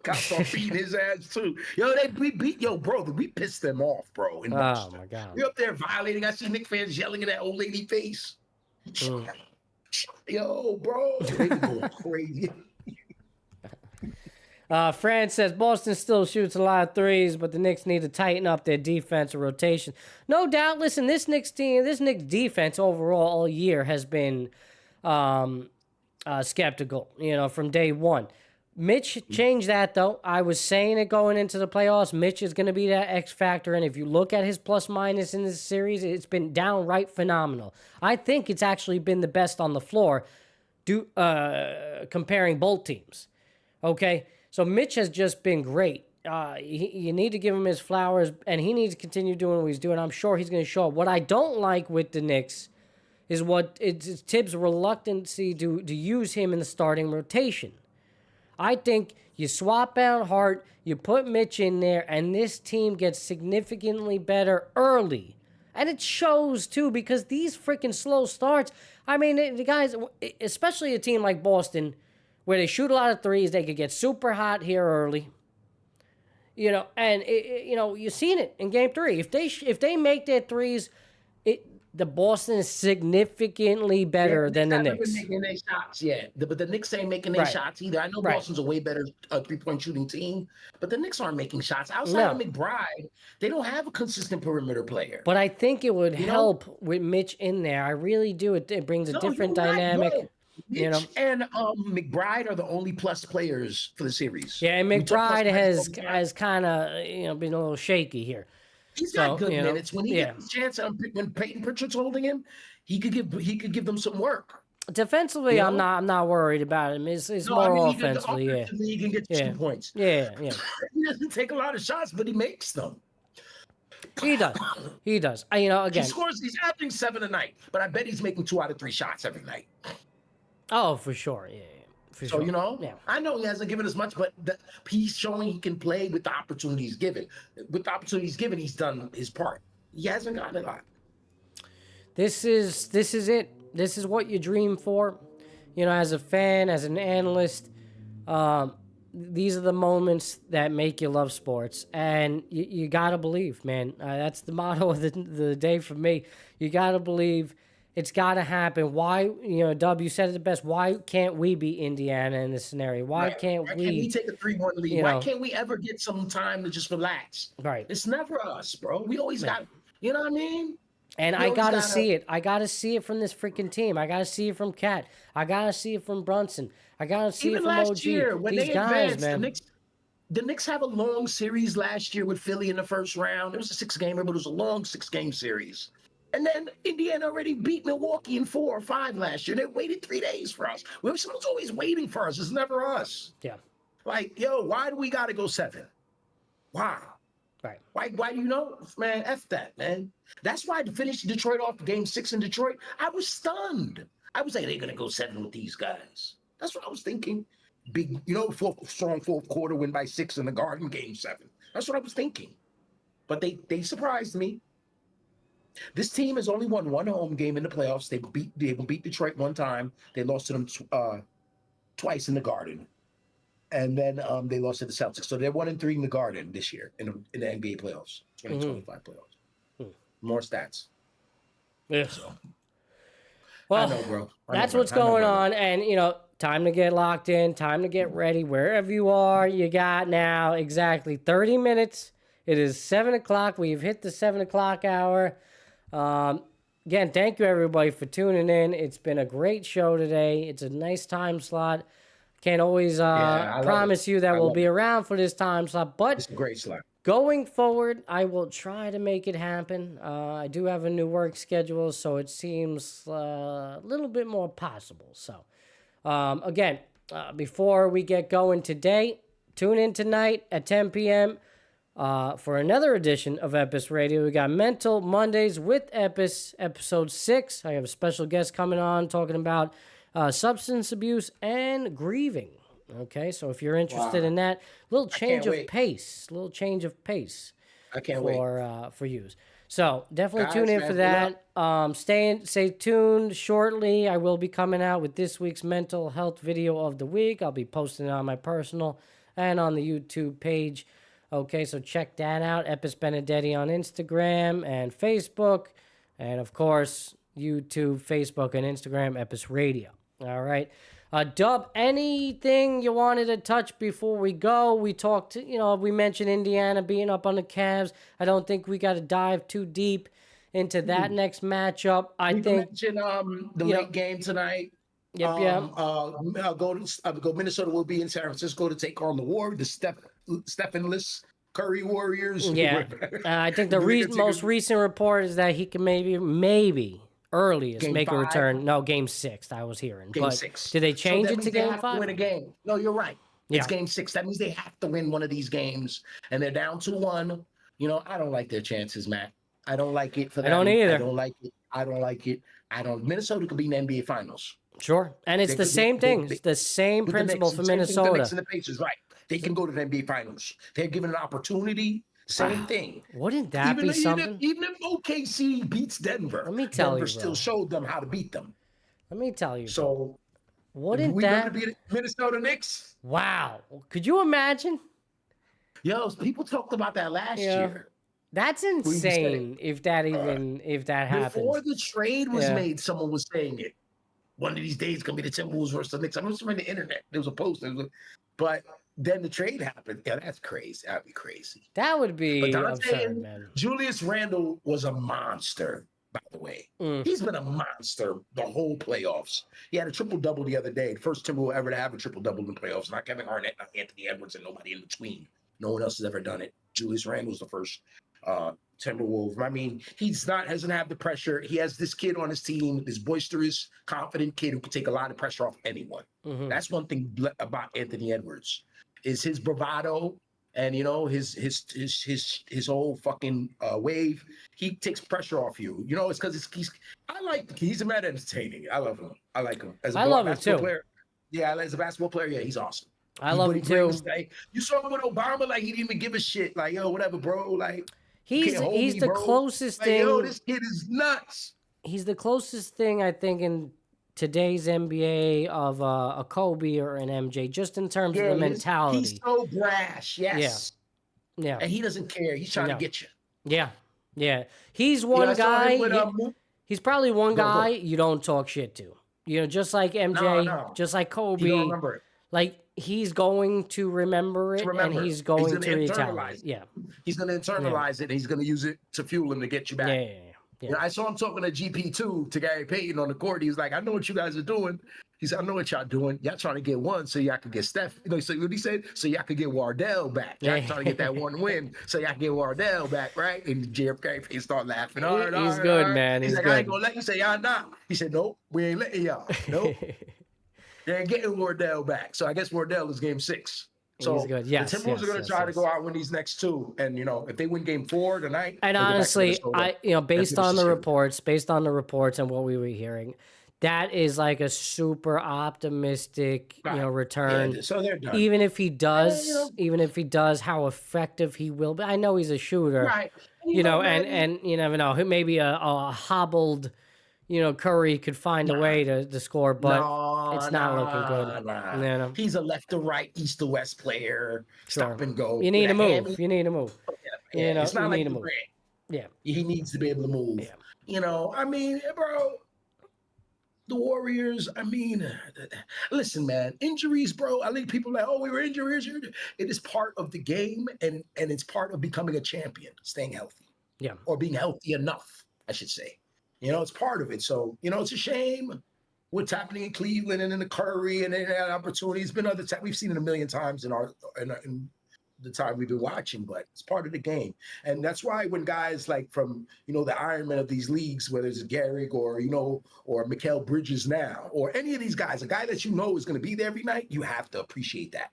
Cops are beating his ass too. We pissed them off, bro. Oh my God. We up there violating. I see Knicks fans yelling in that old lady face. Yo, bro. They going crazy. Fran says Boston still shoots a lot of threes, but the Knicks need to tighten up their defensive rotation. No doubt. Listen, this Knicks defense overall all year has been skeptical, from day one. Mitch changed that, though. I was saying it going into the playoffs. Mitch is going to be that X factor, and if you look at his plus-minus in this series, it's been downright phenomenal. I think it's actually been the best on the floor comparing both teams. Okay? So Mitch has just been great. You need to give him his flowers, and he needs to continue doing what he's doing. I'm sure he's going to show up. What I don't like with the Knicks is it's Tibbs' reluctancy to use him in the starting rotation. I think you swap out Hart, you put Mitch in there, and this team gets significantly better early. And it shows, too, because these freaking slow starts, I mean, the guys, especially a team like Boston, where they shoot a lot of threes, they could get super hot here early. And you've seen it in Game 3. If they make their threes, the Boston is significantly better than the Knicks. Making their shots, but the Knicks ain't making their Right. shots either. I know Right. Boston's a way better 3-point shooting team, but the Knicks aren't making shots. Outside of McBride, they don't have a consistent perimeter player. But I think it would help with Mitch in there. I really do. It brings a different dynamic. Right, Mitch and McBride are the only plus players for the series. Yeah, and McBride has kind of been a little shaky here. He's got good minutes. When he gets a chance, when Peyton Pritchard's holding him, he could give them some work. Defensively, I'm not worried about him. It's more offensively. He can get 2 points. Yeah. He doesn't take a lot of shots, but he makes them. He does. Again, He's averaging 7 a night, but I bet he's making 2 out of 3 shots every night. Oh, for sure. Yeah. So, I know he hasn't given as much, but he's showing he can play with the opportunities given. With the opportunities given, he's done his part. He hasn't gotten a lot. This is it. This is what you dream for. As a fan, as an analyst, these are the moments that make you love sports. And you got to believe, man. That's the motto of the day for me. You got to believe. It's got to happen. Why, Dub, you said it the best. Why can't we beat Indiana in this scenario? Why can't we take a 3-1 lead? Why can't we ever get some time to just relax? Right. It's never us, bro. We always got, you know what I mean? And I got to see it. I got to see it from this freaking team. I got to see it from Cat. I got to see it from Brunson. I got to see it from OG. Last year, when these they guys, advanced, man. The Knicks have a long series last year with Philly in the first round. It was a 6-gamer, but it was a long 6-game series. And then Indiana already beat Milwaukee in 4 or 5 last year. They waited 3 days for us. Someone's always waiting for us. It's never us. Yeah. Like, why do we got to go 7? Why? Right. Why do you know? Man, F that, man. That's why to finish Detroit off game 6 in Detroit, I was stunned. I was like, they're going to go 7 with these guys. That's what I was thinking. Big, strong fourth quarter win by 6 in the Garden, game 7. That's what I was thinking. But they surprised me. This team has only won 1 home game in the playoffs. They beat Detroit 1 time. They lost to them twice in the Garden, and then they lost to the Celtics. So they're 1-3 in the Garden this year in the NBA playoffs, 2025 playoffs. More stats. Yeah. So, well, I know, bro. That's what's going on, and time to get locked in, time to get ready. Wherever you are, you got now exactly 30 minutes. It is 7 o'clock. We've hit the 7 o'clock hour. Again, thank you everybody for tuning in. It's been a great show today. It's a nice time slot. Can't always promise you that we'll be around for this time slot, but it's a great slot. Going forward, I will try to make it happen. I do have a new work schedule, so it seems a little bit more possible. So, again, before we get going today, tune in tonight at 10 p.m. For another edition of Epis Radio. We got Mental Mondays with Epis, episode 6. I have a special guest coming on talking about substance abuse and grieving. Okay, so if you're interested in that, little change of pace. I can't wait for you. So definitely tune in for that. Stay tuned. Shortly, I will be coming out with this week's mental health video of the week. I'll be posting it on my personal and on the YouTube page. Okay, so check that out. Epis Benedetti on Instagram and Facebook. And, of course, YouTube, Facebook, and Instagram, Epis Radio. All right. Dub, anything you wanted to touch before we go? We talked, we mentioned Indiana being up on the Cavs. I don't think we got to dive too deep into that next matchup. I think mention the late game tonight. Yep. Go Minnesota will be in San Francisco to take on the Stephenless Curry Warriors. Yeah. I think the most recent report is that he can maybe earliest game make 5. a return. No, game 6, I was hearing. Game 6. Did they change it to game 5? Win a game. No, you're right. It's game 6. That means they have to win one of these games, and they're down 2-1. I don't like their chances, Matt. I don't like it for them. I don't either. I don't like it. Minnesota could be in the NBA Finals. Sure. And it's the same thing. It's the same principle for Minnesota. The Knicks and the Pacers, right. They can go to the NBA Finals. They're given an opportunity. Same thing. Wouldn't that be something? Even if OKC beats Denver, let me tell Denver you, still showed them how to beat them. Let me tell you. So, wouldn't we that be Minnesota Knicks? Wow. Could you imagine? Yo, people talked about that last year. That's insane. If that happens. Before the trade was made, someone was saying it. One of these days, gonna be the Timberwolves versus the Knicks. I'm just reading the internet. There was a post, but then the trade happened. Yeah, that's crazy. That'd be crazy. That would be But absurd, man. Julius Randle was a monster, by the way. He's been a monster the whole playoffs. He had a triple-double the other day. First Timberwolves ever to have a triple-double in the playoffs. Not Kevin Garnett, not Anthony Edwards, and nobody in between. No one else has ever done it. Julius Randle was the first Timberwolves. I mean, doesn't have the pressure. He has this kid on his team, this boisterous, confident kid who can take a lot of pressure off anyone. That's one thing about Anthony Edwards is his bravado and his whole fucking wave. He takes pressure off you. It's because he's a mad entertaining. I love him. I like him as a basketball player. Yeah, as a basketball player, yeah, he's awesome. I love him too. You saw him with Obama, like he didn't even give a shit. Like, yo, whatever, bro. Like, he's the closest thing. Yo, this kid is nuts. He's the closest thing I think in today's NBA of a Kobe or an MJ, just in terms of the mentality. He's so brash. Yes. Yeah. And he doesn't care. He's trying to get you. Yeah. He's one guy. He's probably one guy you don't talk shit to. Just like MJ, just like Kobe. You don't remember it. Like, he's going to remember it, and he's going to retaliate. Yeah. He's going to internalize it, and he's going to use it to fuel him to get you back. Yeah. I saw him talking to GP2, to Gary Payton on the court. He was like, I know what you guys are doing. He said, I know what y'all doing. Y'all trying to get one so y'all could get Steph. So what he said? So y'all could get Wardell back. Y'all trying to get that one win so y'all can get Wardell back, right? And Gary Payton started laughing. He's good, man. He's like, good. I ain't going to let you say y'all not. He said, nope, we ain't letting y'all. Nope. They're getting Wardell back. So I guess Wardell is game 6. So he's good. Yes, the Timberwolves are going to try to go out and win these next 2. And, if they win game 4 tonight. And honestly, based on the reports and what we were hearing, that is like a super optimistic, return. Yeah, so they're done. Even if he does, how effective he will be. I know he's a shooter. Right. And you never know. Maybe a hobbled Curry could find a way to score, but it's not looking good. He's a left to right, east to west player. Stop and go. You need to move. It's not like move. Yeah. He needs to be able to move. Yeah. I mean, bro, the Warriors, listen, man, injuries, bro. I think people are like, we were injured. It is part of the game, and it's part of becoming a champion, staying healthy. Yeah. Or being healthy enough, I should say. It's part of it. So, it's a shame what's happening in Cleveland and in the Curry and in that opportunity. It's been other time. We've seen it a million times in the time we've been watching, but it's part of the game. And that's why when guys like from, the Iron Man of these leagues, whether it's Garrick or, or Mikal Bridges now, or any of these guys, a guy that is going to be there every night, you have to appreciate that.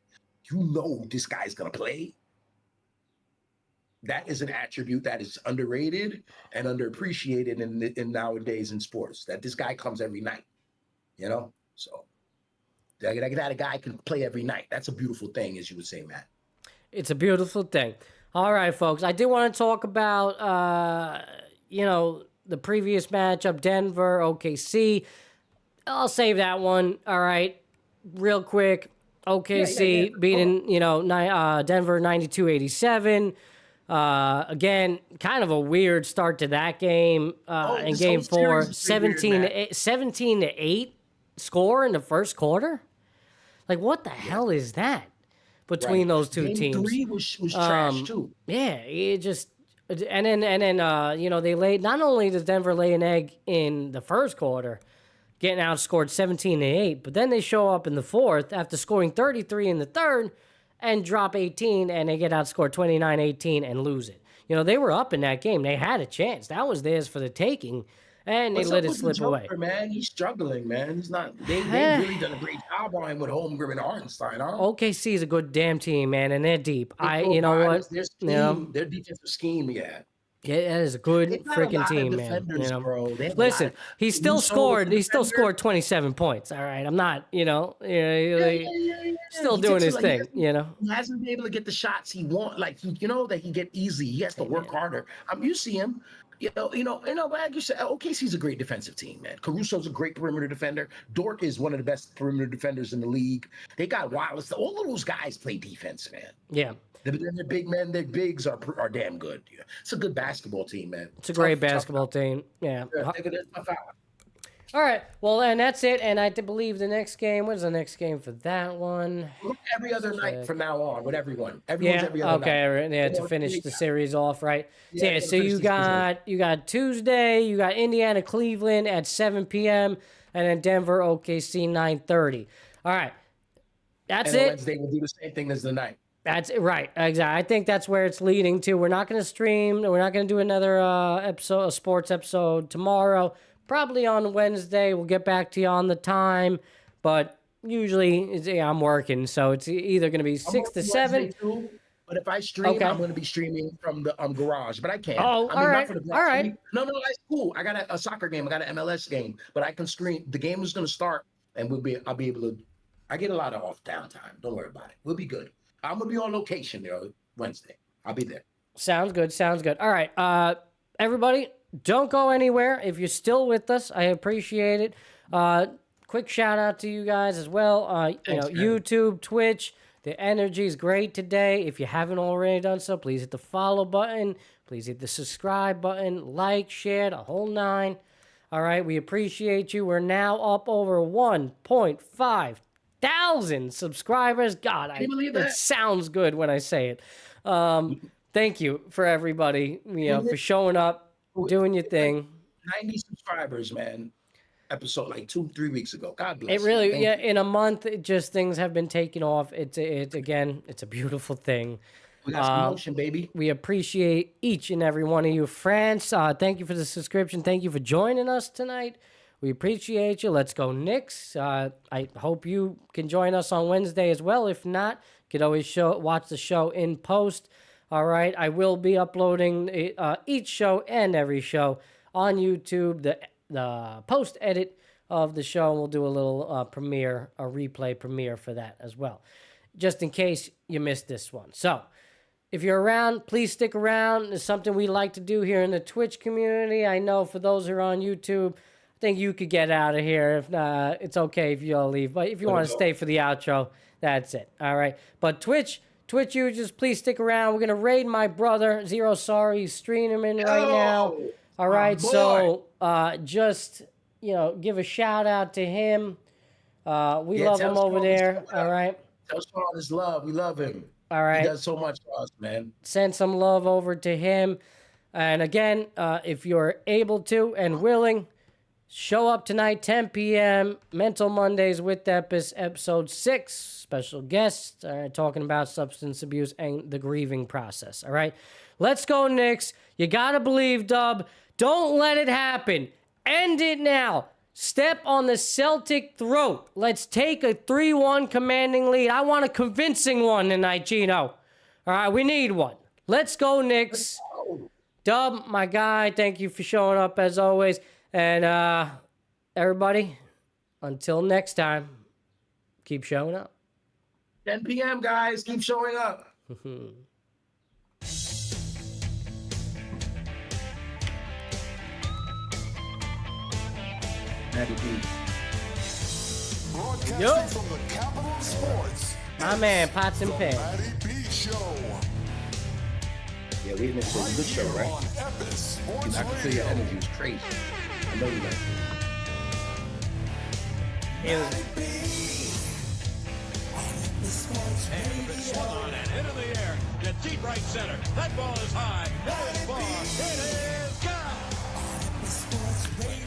This guy's going to play. That is an attribute that is underrated and underappreciated in nowadays in sports, that this guy comes every night, So that a guy can play every night. That's a beautiful thing, as you would say, Matt. It's a beautiful thing. All right, folks. I do want to talk about, the previous matchup, Denver, OKC. I'll save that one. All right. Real quick. OKC beating, Denver 92-87. Again, kind of a weird start to that game. In game 4, 17-8 score in the first quarter. Like, what the hell is that between those two teams? Game 3 was trash too. Yeah, it just and then they laid. Not only does Denver lay an egg in the first quarter, getting outscored 17-8, but then they show up in the fourth after scoring 33 in the third. And drop 18, and they get outscored 29-18 and lose it. They were up in that game. They had a chance. That was theirs for the taking, and they let it slip away. Man, he's struggling, man. He's not. They've really done a great job on him with Holmgren and Hartenstein. Huh? OKC is a good damn team, man, and they're deep. You know what? Their defensive scheme, Yeah, that is a good freaking team, man. Listen, he still scored 27 points. All right, I'm not, still doing his thing. He hasn't been able to get the shots he wants. Like that he get easy. He has to work harder. You see him. Like you said, OKC's a great defensive team, man. Caruso's a great perimeter defender. Dort is one of the best perimeter defenders in the league. They got Wallace. All of those guys play defense, man. Yeah. They're big men. Their bigs are damn good. Yeah. It's a good basketball team, man. It's a great basketball team. Yeah. Tough out. All right. Well, and that's it. And I believe the next game, what's the next game for that one? Every other night from now on with everyone. Everyone's every other night. Yeah, to finish the series off, right? So you got Tuesday, you got Indiana, Cleveland at 7 p.m., and then Denver, OKC, 9:30. All right. That's it. Wednesday we'll do the same thing as the night. That's it, right. Exactly. I think that's where it's leading to. We're not going to stream. We're not going to do another a sports episode tomorrow. Probably on Wednesday. We'll get back to you on the time, but usually I'm working, so it's either going to be 6 to 7. Too, but if I stream, I'm going to be streaming from the garage, but I can't. Oh, all right. All right. No, that's cool. I got a soccer game. I got an MLS game, but I can stream. The game is going to start, and I'll be able to. I get a lot of off downtime. Don't worry about it. We'll be good. I'm going to be on location there Wednesday. I'll be there. Sounds good. All right. Everybody, don't go anywhere. If you're still with us, I appreciate it. Quick shout out to you guys as well. Thanks, YouTube, Twitch. The energy is great today. If you haven't already done so, please hit the follow button. Please hit the subscribe button. Like, share, the whole 9. All right. We appreciate you. We're now up over 1.5 thousand subscribers. God, it sounds good when I say it. Thank you for everybody, for showing up, doing your thing. 90 subscribers, man. Episode like 2-3 weeks ago. God bless. It really, in a month, things have been taking off. It's a beautiful thing. We got some motion, baby. We appreciate each and every one of you. France, thank you for the subscription. Thank you for joining us tonight. We appreciate you. Let's go Knicks. I hope you can join us on Wednesday as well. If not, you could always watch the show in post. All right. I will be uploading each show and every show on YouTube, the post edit of the show. And we'll do a little replay premiere for that as well, just in case you missed this one. So if you're around, please stick around. It's something we like to do here in the Twitch community. I know for those who are on YouTube, I think you could get out of here. If not, it's okay if you all leave. But if you want to stay for the outro, that's it. All right. But Twitch users, please stick around. We're going to raid my brother, Zero Sorry. He's streaming right now. All right. So just, give a shout out to him. We love him over there. All right. Tell Sean his love. We love him. All right. He does so much for us, man. Send some love over to him. And again, if you're able to and willing, show up tonight, 10 p.m., Mental Mondays with Epis, episode 6. Special guests talking about substance abuse and the grieving process. All right? Let's go, Knicks. You got to believe, Dub. Don't let it happen. End it now. Step on the Celtic throat. Let's take a 3-1 commanding lead. I want a convincing one tonight, Gino. All right? We need one. Let's go, Knicks. Dub, my guy, thank you for showing up as always. And everybody, until next time, keep showing up. 10 p.m., guys. Keep showing up. Matty B. Broadcasting from the capital of sports. My man, Pots and Pans. Matty B Show. Yeah, we missed a good show, right? On Epis Sports I can feel your energy was crazy. I know you like it. And it's swung on and into the air. To deep right center. That ball is high. That is far. It is gone.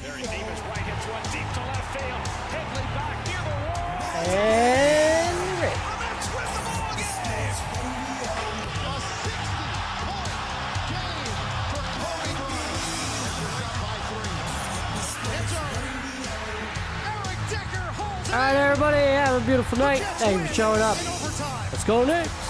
Very deep is right. Hits one deep to left field. Higley back near the wall. And Rick. That's with the ball game. A 60-point game for Kobe Bryant. By 3. It's over. Eric Decker holds it. All right, everybody, have a beautiful night. Thank you for showing up. Let's go, Knicks.